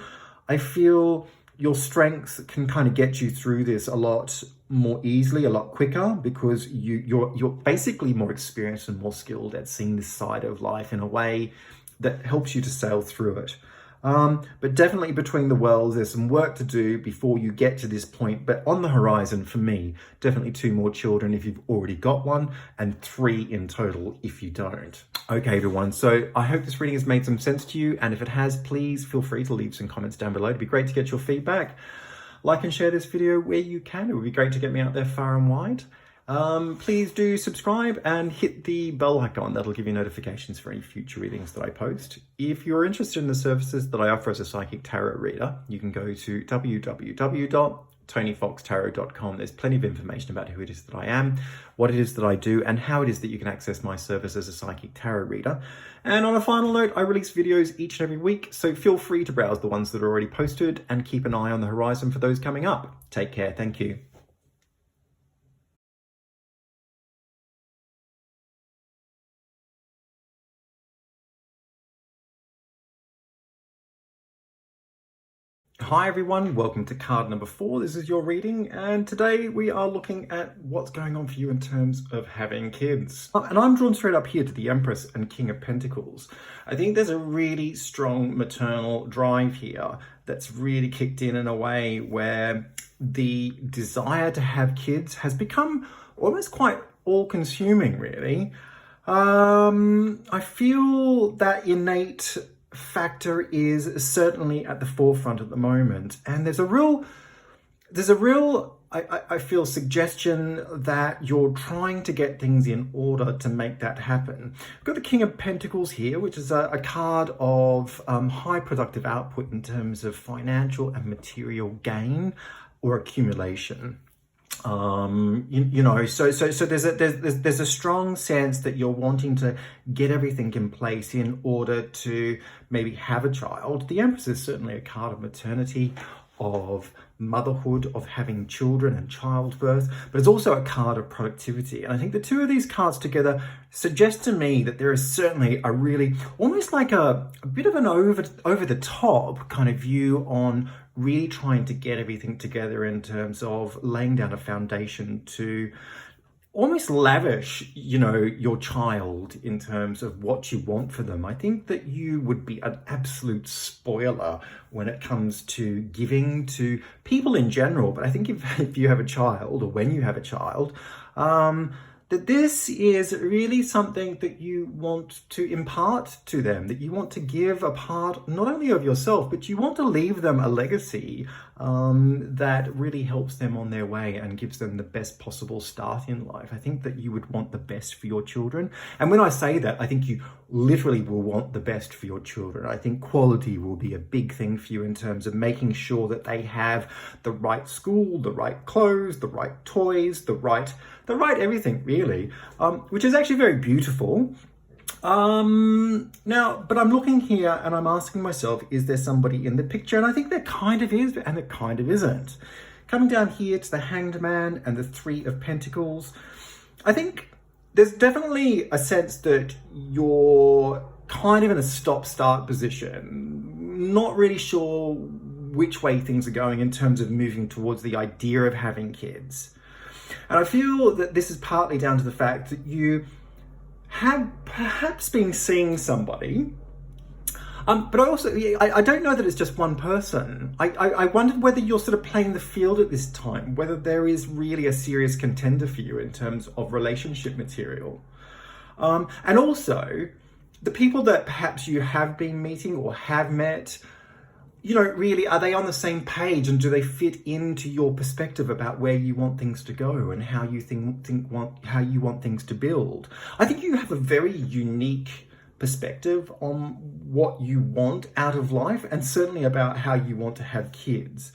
I feel your strengths can kind of get you through this a lot more easily, a lot quicker, because you're basically more experienced and more skilled at seeing this side of life in a way that helps you to sail through it. But definitely between the worlds, there's some work to do before you get to this point. But on the horizon, for me, definitely 2 more children if you've already got one, and 3 in total if you don't. Okay, everyone. So I hope this reading has made some sense to you. And if it has, please feel free to leave some comments down below. It'd be great to get your feedback. Like and share this video where you can. It would be great to get me out there far and wide. Please do subscribe and hit the bell icon. That'll give you notifications for any future readings that I post. If you're interested in the services that I offer as a psychic tarot reader, you can go to www.tonyfoxtarot.com. There's plenty of information about who it is that I am, what it is that I do, and how it is that you can access my service as a psychic tarot reader. And on a final note, I release videos each and every week, so feel free to browse the ones that are already posted and keep an eye on the horizon for those coming up. Take care. Thank you. Hi everyone, welcome to card number 4. This is your reading, and today we are looking at what's going on for you in terms of having kids. And I'm drawn straight up here to the Empress and King of Pentacles. I think there's a really strong maternal drive here that's really kicked in a way where the desire to have kids has become almost quite all-consuming, really. I feel that innate factor is certainly at the forefront at the moment, and there's a real I feel suggestion that you're trying to get things in order to make that happen. I've got the King of Pentacles here, which is a card of high productive output in terms of financial and material gain or accumulation. You know, so there's a strong sense that you're wanting to get everything in place in order to maybe have a child. The Empress is certainly a card of maternity, of motherhood, of having children and childbirth, but it's also a card of productivity. And I think the two of these cards together suggest to me that there is certainly a really, almost like a bit of an over the top kind of view on really trying to get everything together in terms of laying down a foundation to almost lavish, you know, your child in terms of what you want for them. I think that you would be an absolute spoiler when it comes to giving to people in general. But I think if you have a child, or when you have a child, that this is really something that you want to impart to them, that you want to give a part not only of yourself, but you want to leave them a legacy that really helps them on their way and gives them the best possible start in life. I think that you would want the best for your children. And when I say that, I think you literally will want the best for your children. I think quality will be a big thing for you in terms of making sure that they have the right school, the right clothes, the right toys, the right everything, really, which is actually very beautiful. Now, but I'm looking here and I'm asking myself, is there somebody in the picture? And I think there kind of is, and it kind of isn't. Coming down here to the Hanged Man and the 3 of Pentacles, I think there's definitely a sense that you're kind of in a stop-start position, not really sure which way things are going in terms of moving towards the idea of having kids. And I feel that this is partly down to the fact that you have perhaps been seeing somebody, but I don't know that it's just one person. I wondered whether you're sort of playing the field at this time, whether there is really a serious contender for you in terms of relationship material. And also, the people that perhaps you have been meeting or have met, you know, really, are they on the same page, and do they fit into your perspective about where you want things to go and how you how you want things to build? I think you have a very unique perspective on what you want out of life, and certainly about how you want to have kids.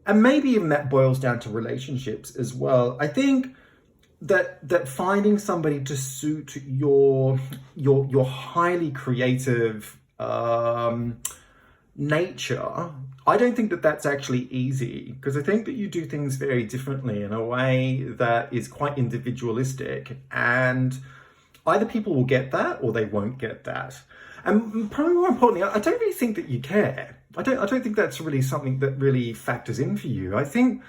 And maybe even that boils down to relationships as well. I think that finding somebody to suit your highly creative nature, I don't think that that's actually easy, because I think that you do things very differently in a way that is quite individualistic, and either people will get that or they won't get that. And probably more importantly, I don't really think that you care. I don't think that's really something that really factors in for you. I think,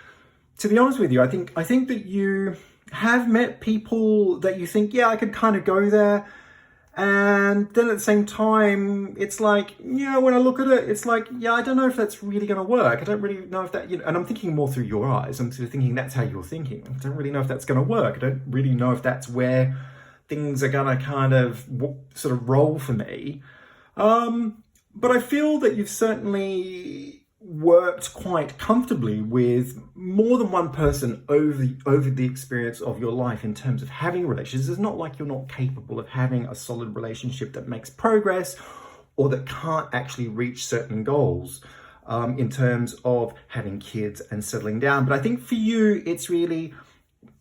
to be honest with you, I think that you have met people that you think, yeah, I could kind of go there. And then at the same time, it's like, yeah, when I look at it, it's like, yeah, I don't know if that's really going to work. I don't really know if that, and I'm thinking more through your eyes. I'm sort of thinking that's how you're thinking. I don't really know if that's going to work. I don't really know if that's where things are going to kind of sort of roll for me. But I feel that you've certainly worked quite comfortably with more than one person over the experience of your life in terms of having relationships. It's not like you're not capable of having a solid relationship that makes progress or that can't actually reach certain goals in terms of having kids and settling down. But I think for you, it's really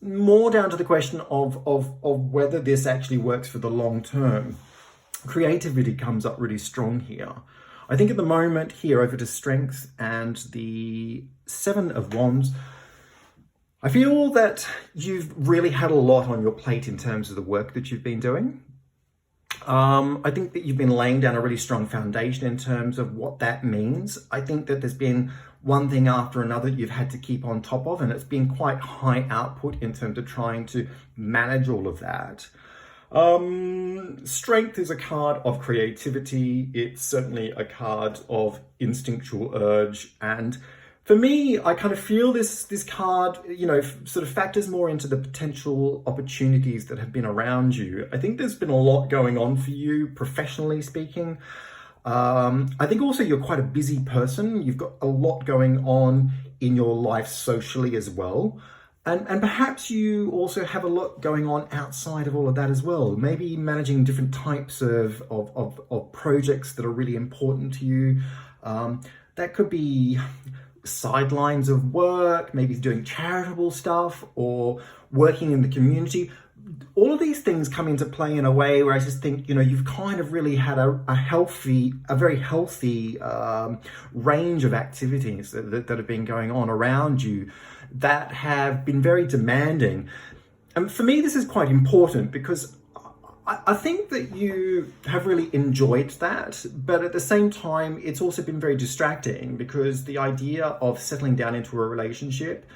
more down to the question of whether this actually works for the long term. Creativity comes up really strong here. I think at the moment here, over to Strength and the 7 of Wands, I feel that you've really had a lot on your plate in terms of the work that you've been doing. I think that you've been laying down a really strong foundation in terms of what that means. I think that there's been one thing after another you've had to keep on top of, and it's been quite high output in terms of trying to manage all of that. Strength is a card of creativity. It's certainly a card of instinctual urge. And for me, I kind of feel this card, sort of factors more into the potential opportunities that have been around you. I think there's been a lot going on for you, professionally speaking. I think also you're quite a busy person. You've got a lot going on in your life socially as well. And perhaps you also have a lot going on outside of all of that as well. Maybe managing different types of projects that are really important to you. That could be sidelines of work, maybe doing charitable stuff or working in the community. All of these things come into play in a way where I just think, you've kind of really had a very healthy range of activities that have been going on around you that have been very demanding. And for me, this is quite important because I think that you have really enjoyed that, but at the same time, it's also been very distracting because the idea of settling down into a relationship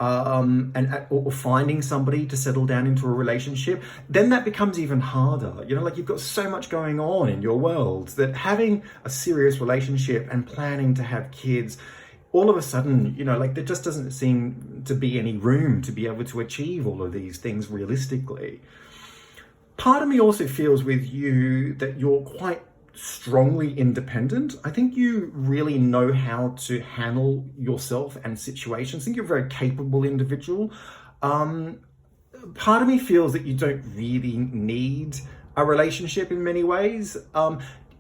or finding somebody to settle down into a relationship, then that becomes even harder. You've got so much going on in your world that having a serious relationship and planning to have kids, all of a sudden, there just doesn't seem to be any room to be able to achieve all of these things realistically. Part of me also feels with you that you're quite strongly independent. I think you really know how to handle yourself and situations. I think you're a very capable individual. Part of me feels that you don't really need a relationship in many ways,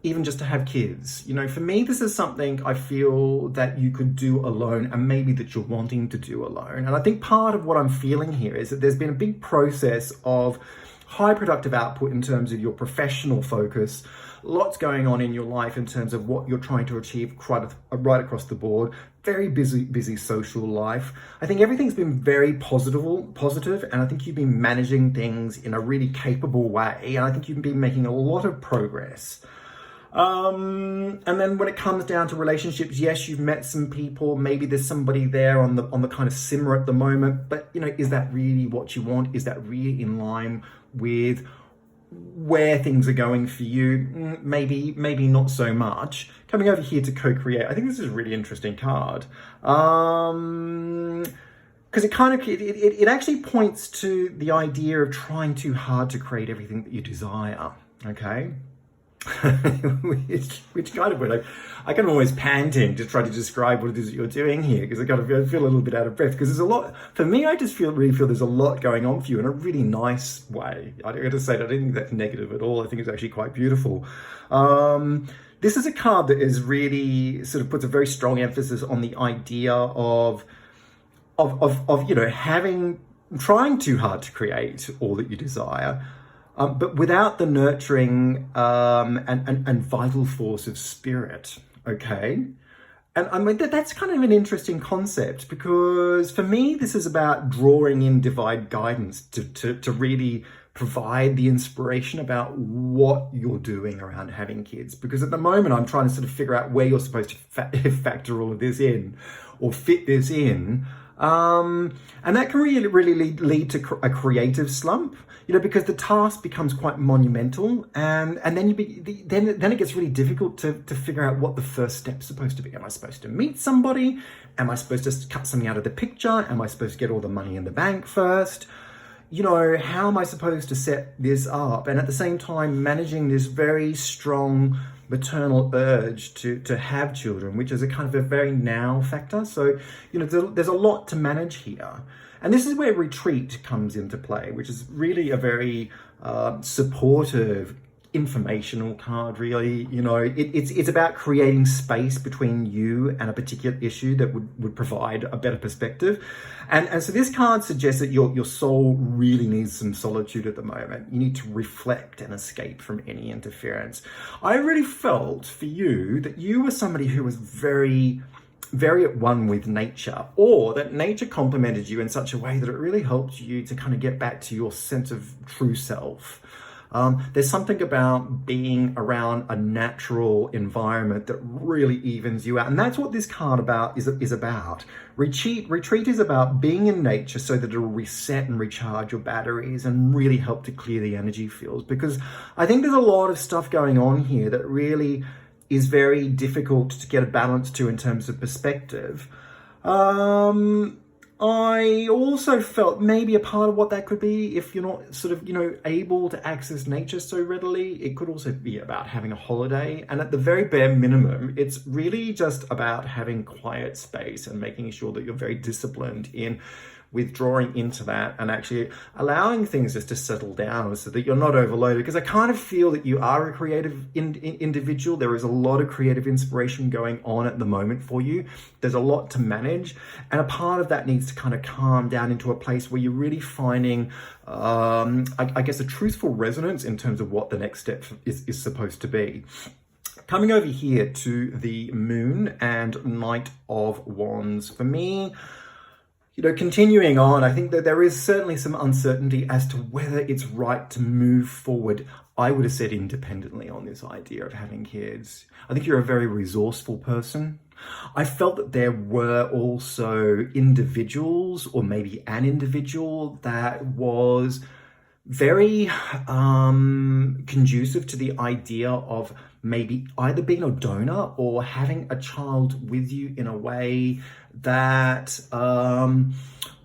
even just to have kids. For me, this is something I feel that you could do alone and maybe that you're wanting to do alone. And I think part of what I'm feeling here is that there's been a big process of high productive output in terms of your professional focus, lots going on in your life in terms of what you're trying to achieve right across the board, very busy social life. I think everything's been very positive, and I think you've been managing things in a really capable way, and I think you've been making a lot of progress. And then when it comes down to relationships, yes, you've met some people, maybe there's somebody there on the kind of simmer at the moment, but is that really what you want? Is that really in line with where things are going for you? Maybe not so much. Coming over here to co-create, I think this is a really interesting card. Because it actually points to the idea of trying too hard to create everything that you desire, okay? which kind of word I can almost panting to try to describe what it is that you're doing here, because I kind of feel a little bit out of breath, because there's a lot for me. I just really feel there's a lot going on for you in a really nice way. I got to say, I don't think that's negative at all. I think it's actually quite beautiful. This is a card that is really sort of puts a very strong emphasis on the idea of trying too hard to create all that you desire. But without the nurturing and vital force of spirit, okay? And I mean, that's kind of an interesting concept, because for me, this is about drawing in divine guidance to really provide the inspiration about what you're doing around having kids. Because at the moment, I'm trying to sort of figure out where you're supposed to factor all of this in or fit this in. And that can really lead to a creative slump, because the task becomes quite monumental, and then then it gets really difficult to figure out what the first step's supposed to be. Am I supposed to meet somebody? Am I supposed to cut something out of the picture? Am I supposed to get all the money in the bank first? How am I supposed to set this up? And at the same time, managing this very strong maternal urge to have children, which is a kind of a very now factor. So, there's a lot to manage here. And this is where retreat comes into play, which is really a very supportive, informational card, really. It's about creating space between you and a particular issue that would provide a better perspective. And so this card suggests that your soul really needs some solitude at the moment. You need to reflect and escape from any interference. I really felt for you that you were somebody who was very, very at one with nature, or that nature complemented you in such a way that it really helped you to kind of get back to your sense of true self. There's something about being around a natural environment that really evens you out. And that's what this card is about. Retreat is about being in nature so that it'll reset and recharge your batteries and really help to clear the energy fields. Because I think there's a lot of stuff going on here that really is very difficult to get a balance to in terms of perspective. I also felt maybe a part of what that could be, if you're not sort of, able to access nature so readily, it could also be about having a holiday. And at the very bare minimum, it's really just about having quiet space and making sure that you're very disciplined in withdrawing into that and actually allowing things just to settle down so that you're not overloaded. Because I kind of feel that you are a creative individual. There is a lot of creative inspiration going on at the moment for you. There's a lot to manage, and a part of that needs to kind of calm down into a place where you're really finding I guess a truthful resonance in terms of what the next step is supposed to be. Coming over here to the Moon and Knight of Wands, for me, continuing on, I think that there is certainly some uncertainty as to whether it's right to move forward. I would have said independently on this idea of having kids. I think you're a very resourceful person. I felt that there were also individuals, or maybe an individual that was very conducive to the idea of maybe either being a donor or having a child with you in a way that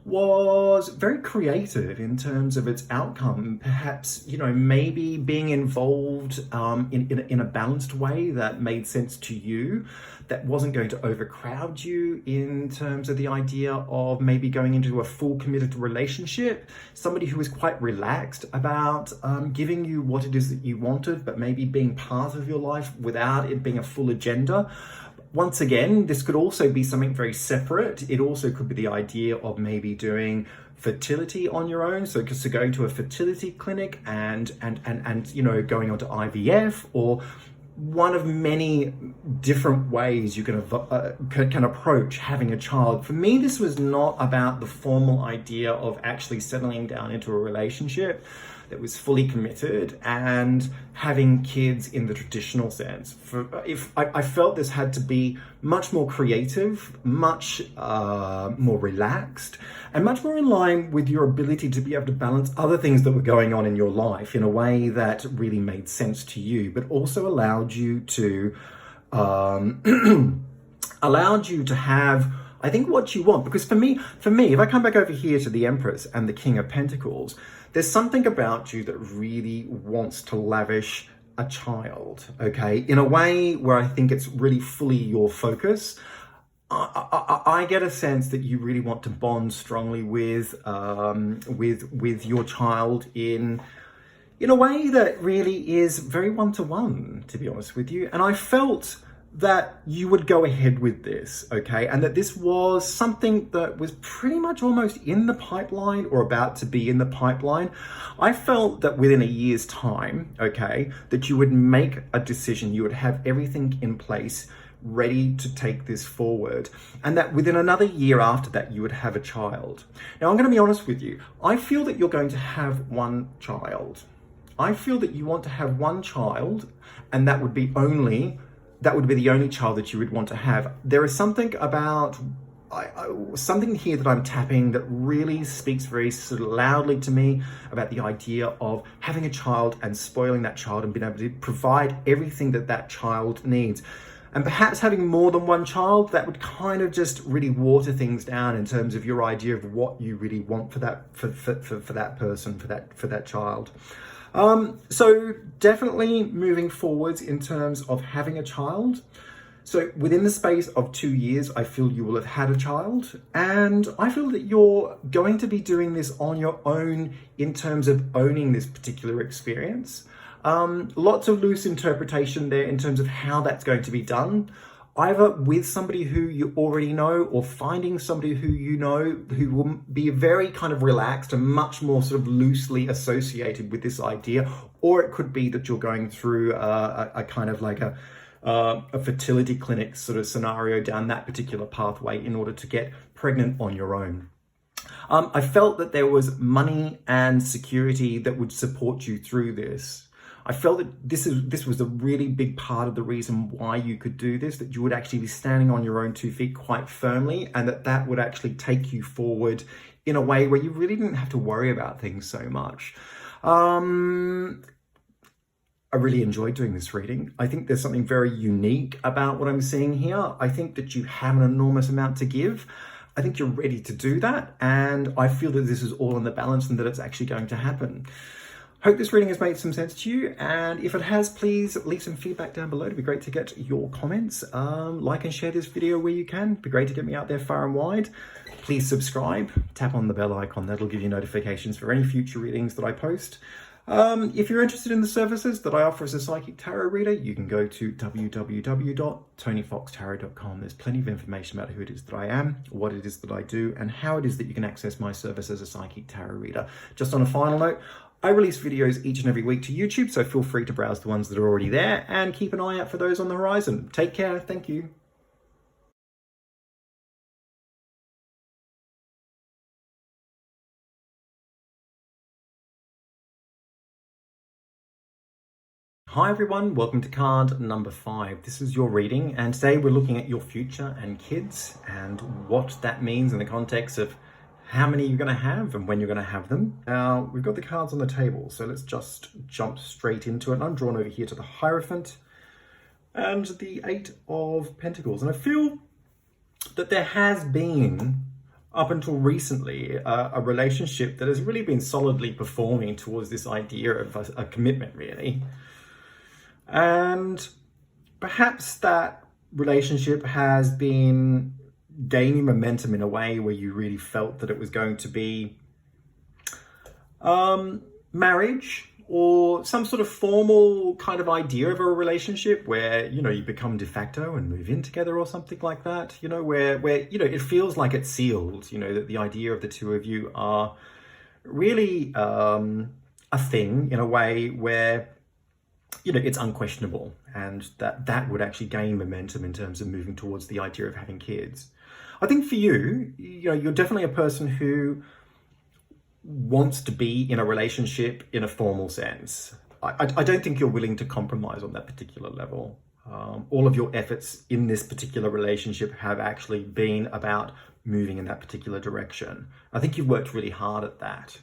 was very creative in terms of its outcome. Perhaps, maybe being involved in a balanced way that made sense to you, that wasn't going to overcrowd you in terms of the idea of maybe going into a full committed relationship. Somebody who was quite relaxed about giving you what it is that you wanted, but maybe being part of your life without it being a full agenda. Once again, this could also be something very separate. It also could be the idea of maybe doing fertility on your own. So going to a fertility clinic and going on to IVF, or one of many different ways you can approach having a child. For me, this was not about the formal idea of actually settling down into a relationship that was fully committed and having kids in the traditional sense. I felt this had to be much more creative, much more relaxed, and much more in line with your ability to be able to balance other things that were going on in your life in a way that really made sense to you, but also allowed you to have, I think, what you want. Because for me, if I come back over here to the Empress and the King of Pentacles, there's something about you that really wants to lavish a child, okay, in a way where I think it's really fully your focus. I get a sense that you really want to bond strongly with your child in a way that really is very one-to-one, to be honest with you. And I felt that you would go ahead with this, okay? And that this was something that was pretty much almost in the pipeline or about to be in the pipeline. I felt that within a year's time, okay, that you would make a decision, you would have everything in place ready to take this forward, and that within another year after that you would have a child. Now, I'm going to be honest with you. I feel that you're going to have one child. I feel that you want to have one child, and that would be the only child that you would want to have. There is something about something here that I'm tapping that really speaks very sort of loudly to me about the idea of having a child and spoiling that child and being able to provide everything that that child needs. And perhaps having more than one child, that would kind of just really water things down in terms of your idea of what you really want for that person, for that child. So definitely moving forwards in terms of having a child. So within the space of 2 years, I feel you will have had a child, and I feel that you're going to be doing this on your own in terms of owning this particular experience. Lots of loose interpretation there in terms of how that's going to be done, either with somebody who you already know or finding somebody who you know who will be very kind of relaxed and much more sort of loosely associated with this idea. Or it could be that you're going through a kind of like a fertility clinic sort of scenario down that particular pathway in order to get pregnant on your own. I felt that there was money and security that would support you through this. I felt that this was a really big part of the reason why you could do this, that you would actually be standing on your own 2 feet quite firmly, and that would actually take you forward in a way where you really didn't have to worry about things so much. I really enjoyed doing this reading. I think there's something very unique about what I'm seeing here. I think that you have an enormous amount to give. I think you're ready to do that, and I feel that this is all in the balance and that it's actually going to happen. Hope this reading has made some sense to you, and if it has, please leave some feedback down below. It'd be great to get your comments. Like and share this video where you can. It'd be great to get me out there far and wide. Please subscribe, tap on the bell icon. That'll give you notifications for any future readings that I post. If you're interested in the services that I offer as a psychic tarot reader, you can go to www.tonyfoxtarot.com. There's plenty of information about who it is that I am, what it is that I do, and how it is that you can access my service as a psychic tarot reader. Just on a final note, I release videos each and every week to YouTube, so feel free to browse the ones that are already there and keep an eye out for those on the horizon. Take care. Thank you. Hi everyone, welcome to card number 5. This is your reading, and today we're looking at your future and kids and what that means in the context of how many you're going to have and when you're going to have them. Now, we've got the cards on the table, so let's just jump straight into it. I'm drawn over here to the Hierophant and the 8 of Pentacles. And I feel that there has been, up until recently, a relationship that has really been solidly performing towards this idea of a commitment, really. And perhaps that relationship has been gaining momentum in a way where you really felt that it was going to be marriage or some sort of formal kind of idea of a relationship where, you know, you become de facto and move in together or something like that, you know, where you know, it feels like it's sealed, you know, that the idea of the two of you are really a thing in a way where, you know, it's unquestionable, and that would actually gain momentum in terms of moving towards the idea of having kids. I think for you, you know, you're definitely a person who wants to be in a relationship in a formal sense. I don't think you're willing to compromise on that particular level. All of your efforts in this particular relationship have actually been about moving in that particular direction. I think you've worked really hard at that.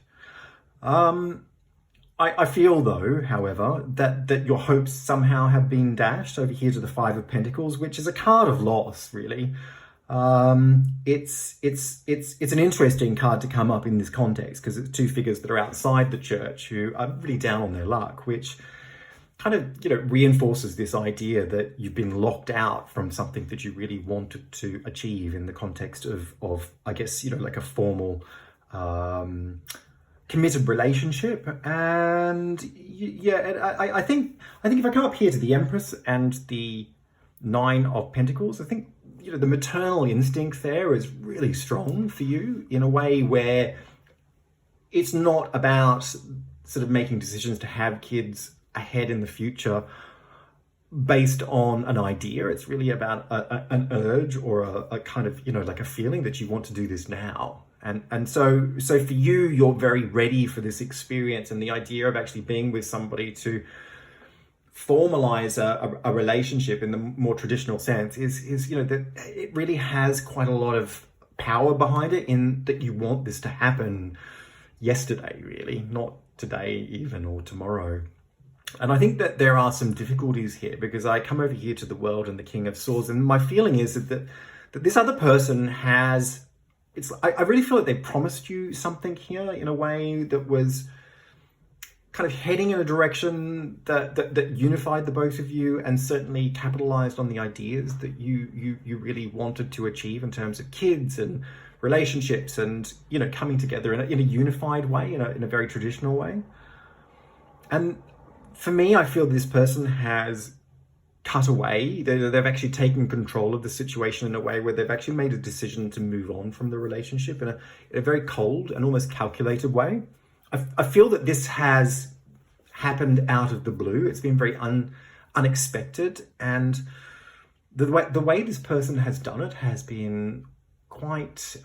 I feel though, however, that your hopes somehow have been dashed over here to the 5 of Pentacles, which is a card of loss, really. It's an interesting card to come up in this context because it's 2 figures that are outside the church who are really down on their luck, which kind of, reinforces this idea that you've been locked out from something that you really wanted to achieve in the context of I guess, like a formal, committed relationship. And I think if I come up here to the Empress and the Nine of Pentacles, I think, the maternal instinct there is really strong for you in a way where it's not about sort of making decisions to have kids ahead in the future based on an idea. It's really about an urge or a kind of, like a feeling that you want to do this now. And so for you, you're very ready for this experience, and the idea of actually being with somebody to formalize a relationship in the more traditional sense is that it really has quite a lot of power behind it, in that you want this to happen yesterday, really, not today even, or tomorrow. And I think that there are some difficulties here, because I come over here to the World and the King of Swords, and my feeling is that this other person has, I really feel like they promised you something here in a way that was kind of heading in a direction that unified the both of you, and certainly capitalized on the ideas that you really wanted to achieve in terms of kids and relationships, and coming together in a unified way, in a very traditional way. And for me, I feel this person has cut away. They've actually taken control of the situation in a way where they've actually made a decision to move on from the relationship in a very cold and almost calculated way. I feel that this has happened out of the blue. It's been very unexpected, and the way this person has done it has been quite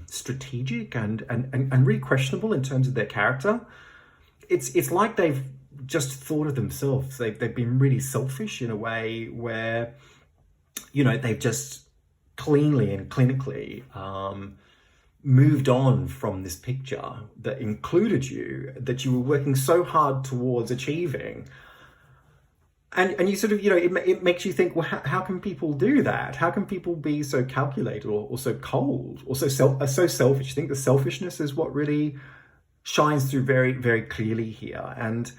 strategic and really questionable in terms of their character. It's like they've just thought of themselves. They've been really selfish in a way where, they've just cleanly and clinically moved on from this picture that included you, that you were working so hard towards achieving. And you sort of, it makes you think, well, how can people do that? How can people be so calculated or so cold or so selfish? I think the selfishness is what really shines through very, very clearly here. And,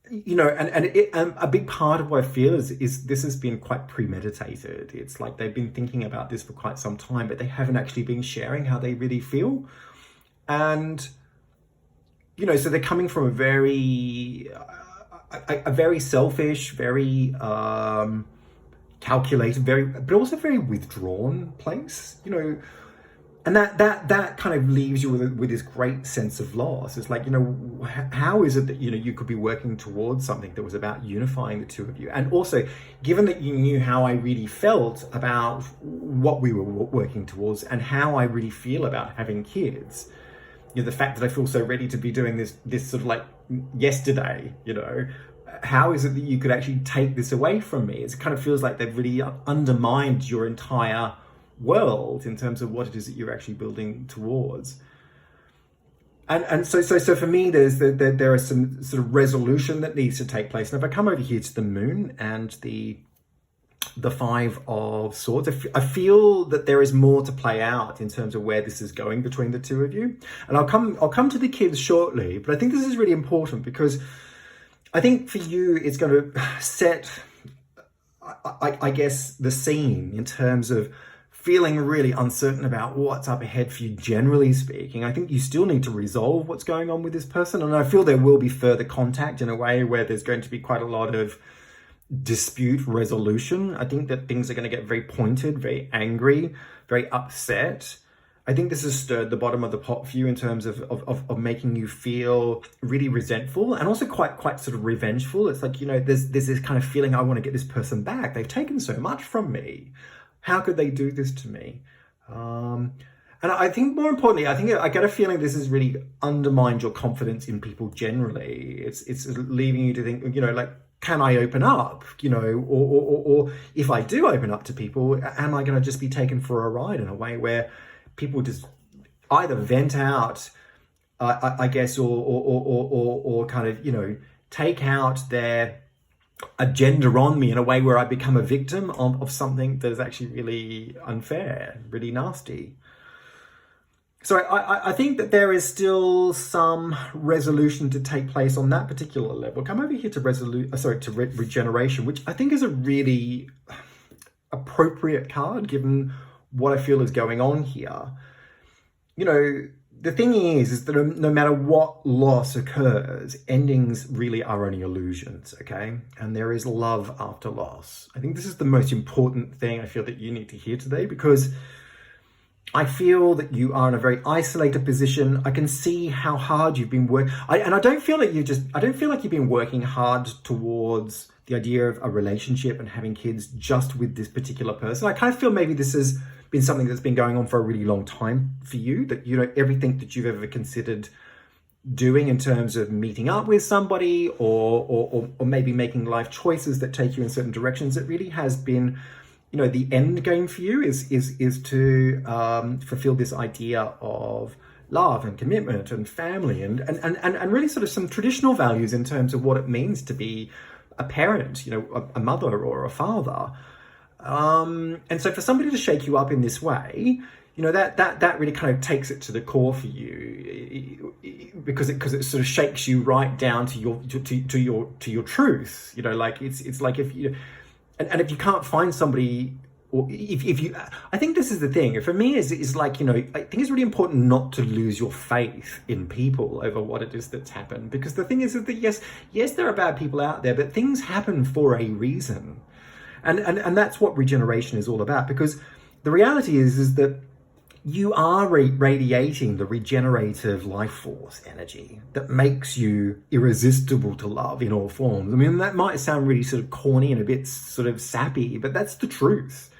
a big part of what I feel is this has been quite premeditated. It's like they've been thinking about this for quite some time, but they haven't actually been sharing how they really feel. And, so they're coming from a very selfish, very calculated, but also very withdrawn place, and that kind of leaves you with this great sense of loss. It's like, how is it that, you could be working towards something that was about unifying the two of you? And also, given that you knew how I really felt about what we were working towards and how I really feel about having kids, the fact that I feel so ready to be doing this sort of like yesterday, how is it that you could actually take this away from me? It kind of feels like they've really undermined your entire world in terms of what it is that you're actually building towards. And so for me, there is some sort of resolution that needs to take place. And if I come over here to the Moon and the Five of Swords, I feel that there is more to play out in terms of where this is going between the two of you. And I'll come to the kids shortly, but I think this is really important because I think for you, it's going to set, I guess, the scene in terms of feeling really uncertain about what's up ahead for you, generally speaking. I think you still need to resolve what's going on with this person. And I feel there will be further contact in a way where there's going to be quite a lot of dispute resolution. I think that things are going to get very pointed, very angry, very upset. I think this has stirred the bottom of the pot for you in terms of making you feel really resentful and also quite sort of revengeful. It's like, there's this kind of feeling, I want to get this person back. They've taken so much from me. How could they do this to me? And I think more importantly, I get a feeling this has really undermined your confidence in people generally. It's leaving you to think, like, can I open up? Or if I do open up to people, am I going to just be taken for a ride in a way where people just either vent out, I guess, or kind of, take out their agenda on me in a way where I become a victim of something that is actually really unfair, really nasty. So I think that there is still some resolution to take place on that particular level. Come over here to regeneration, which I think is a really appropriate card given what I feel is going on here. You know, the thing is that no matter what loss occurs, endings really are only illusions, okay? And there is love after loss. I think this is the most important thing I feel that you need to hear today, because I feel that you are in a very isolated position. I can see how hard you've been working. I don't feel like you've been working hard towards the idea of a relationship and having kids just with this particular person. I kind of feel maybe this has been something that's been going on for a really long time for you, that, you know, everything that you've ever considered doing in terms of meeting up with somebody or maybe making life choices that take you in certain directions, it really has been, you know, the end game for you is to fulfill this idea of love and commitment and family and really sort of some traditional values in terms of what it means to be a parent, you know, a mother or a father. And so for somebody to shake you up in this way, you know, that really kind of takes it to the core for you, because it sort of shakes you right down to your truth. You know, like it's like if you, and if you can't find somebody, or if you, I think this is the thing for me is like, you know, I think it's really important not to lose your faith in people over what it is that's happened, because the thing is that yes, there are bad people out there, but things happen for a reason. And that's what regeneration is all about, because the reality is that you are radiating the regenerative life force energy that makes you irresistible to love in all forms. I mean, that might sound really sort of corny and a bit sort of sappy, but that's the truth.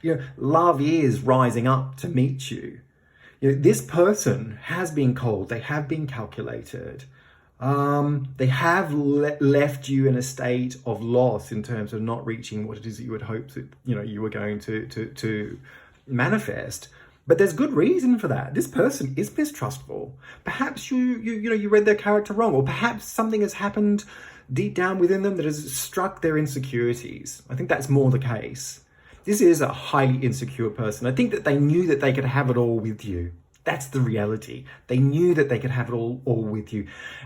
You know, love is rising up to meet you. You know, this person has been cold. They have been calculated. They have left you in a state of loss in terms of not reaching what it is that you had hoped that, you know, you were going to manifest. But there's good reason for that. This person is mistrustful. Perhaps you read their character wrong, or perhaps something has happened deep down within them that has struck their insecurities. I think that's more the case. This is a highly insecure person. I think that they knew that they could have it all with you. That's the reality. They knew that they could have it all with you.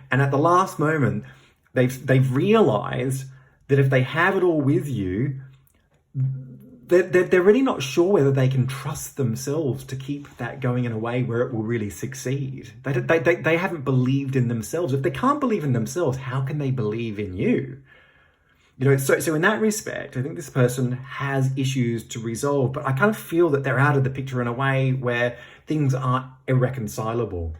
And at the last moment, they've realized that if they have it all with you, they're really not sure whether they can trust themselves to keep that going in a way where it will really succeed. They haven't believed in themselves. If they can't believe in themselves, how can they believe in you? You know, so in that respect, I think this person has issues to resolve, but I kind of feel that they're out of the picture in a way where things are irreconcilable.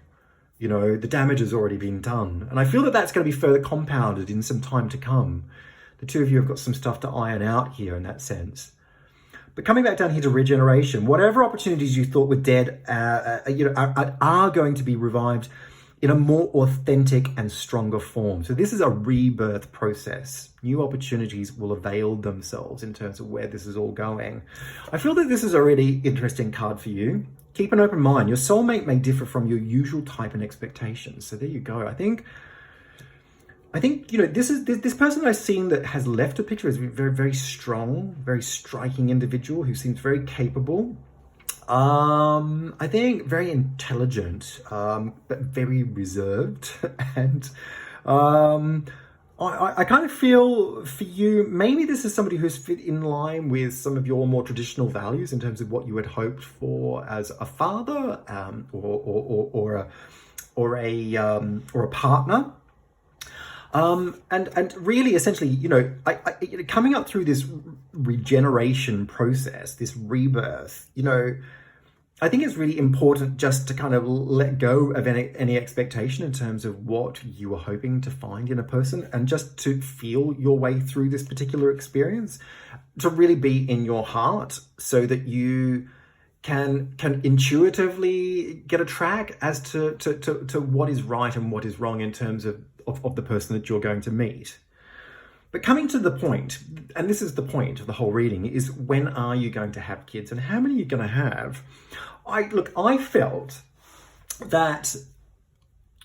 You know, the damage has already been done. And I feel that that's going to be further compounded in some time to come. The two of you have got some stuff to iron out here in that sense. But coming back down here to regeneration, whatever opportunities you thought were dead, are going to be revived in a more authentic and stronger form. So this is a rebirth process. New opportunities will avail themselves in terms of where this is all going. I feel that this is a really interesting card for you. Keep an open mind. Your soulmate may differ from your usual type and expectations. So there you go. I think you know, this person I've seen that has left a picture is a very, very strong, very striking individual who seems very capable. I think very intelligent, but very reserved. And I kind of feel for you, maybe this is somebody who's fit in line with some of your more traditional values in terms of what you had hoped for as a father, or a partner. And really, essentially, you know, coming up through this regeneration process, this rebirth, you know, I think it's really important just to kind of let go of any expectation in terms of what you were hoping to find in a person, and just to feel your way through this particular experience, to really be in your heart, so that you can intuitively get a track as to what is right and what is wrong in terms of the person that you're going to meet. But coming to the point, and this is the point of the whole reading, is when are you going to have kids and how many are you going to have? I felt that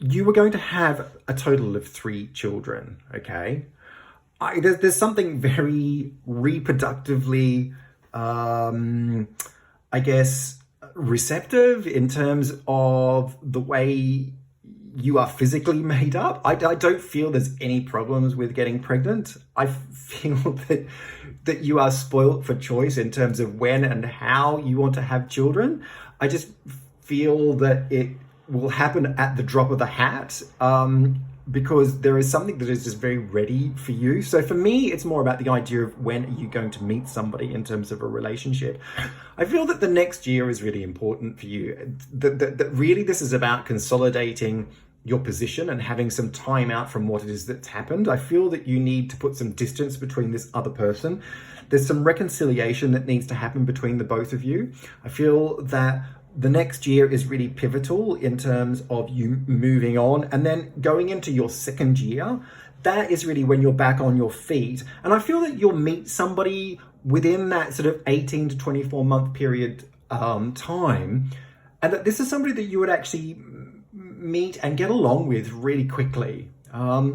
you were going to have a total of 3 children, okay? There's something very reproductively, receptive in terms of the way you are physically made up. I don't feel there's any problems with getting pregnant. I feel that you are spoilt for choice in terms of when and how you want to have children. I just feel that it will happen at the drop of the hat, because there is something that is just very ready for you. So for me, it's more about the idea of when are you going to meet somebody in terms of a relationship. I feel that the next year is really important for you. That really this is about consolidating your position and having some time out from what it is that's happened. I feel that you need to put some distance between this other person. There's some reconciliation that needs to happen between the both of you. I feel that the next year is really pivotal in terms of you moving on, and then going into your second year, that is really when you're back on your feet. And I feel that you'll meet somebody within that sort of 18 to 24 month period time, and that this is somebody that you would actually meet and get along with really quickly. I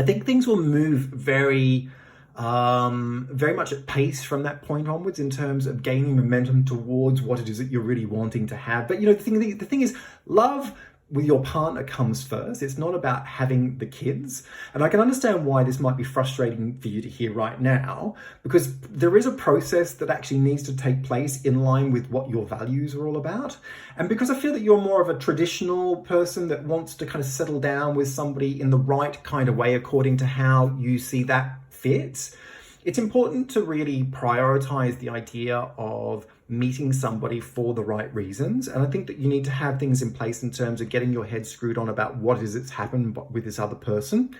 think things will move very much at pace from that point onwards in terms of gaining momentum towards what it is that you're really wanting to have. But the thing is, love with your partner comes first. It's not about having the kids. And I can understand why this might be frustrating for you to hear right now, because there is a process that actually needs to take place in line with what your values are all about. And because I feel that you're more of a traditional person that wants to kind of settle down with somebody in the right kind of way according to how you see that fits, it's important to really prioritize the idea of meeting somebody for the right reasons. And I think that you need to have things in place in terms of getting your head screwed on about what it is that's happened with this other person,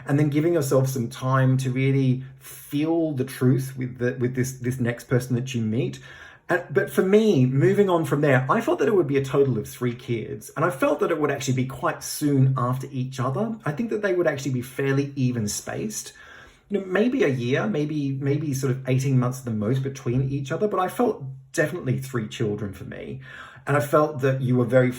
and then giving yourself some time to really feel the truth with this next person that you meet. But for me, moving on from there, I felt that it would be a total of 3 kids. And I felt that it would actually be quite soon after each other. I think that they would actually be fairly even spaced. Maybe a year, maybe sort of 18 months at the most between each other, but I felt definitely 3 children for me. And I felt that you were very,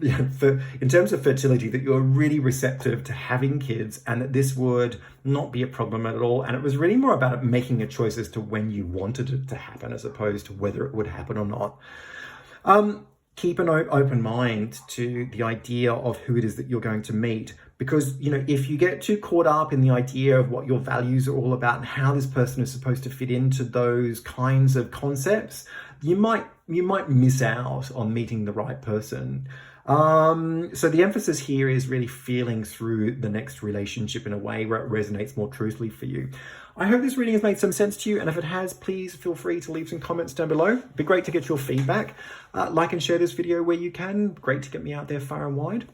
in terms of fertility, that you were really receptive to having kids, and that this would not be a problem at all. And it was really more about making a choice as to when you wanted it to happen, as opposed to whether it would happen or not. Keep an open mind to the idea of who it is that you're going to meet. Because, if you get too caught up in the idea of what your values are all about and how this person is supposed to fit into those kinds of concepts, you might miss out on meeting the right person. So the emphasis here is really feeling through the next relationship in a way where it resonates more truthfully for you. I hope this reading has made some sense to you, and if it has, please feel free to leave some comments down below. It'd be great to get your feedback. Like and share this video where you can. Great to get me out there far and wide.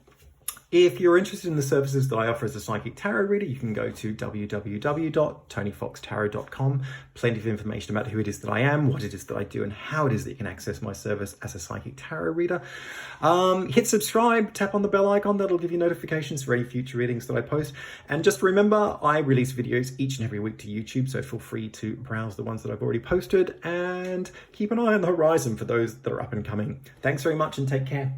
If you're interested in the services that I offer as a psychic tarot reader, you can go to www.tonyfoxtarot.com. Plenty of information about who it is that I am, what it is that I do, and how it is that you can access my service as a psychic tarot reader. Hit subscribe, tap on the bell icon. That'll give you notifications for any future readings that I post. And just remember, I release videos each and every week to YouTube, so feel free to browse the ones that I've already posted and keep an eye on the horizon for those that are up and coming. Thanks very much and take care.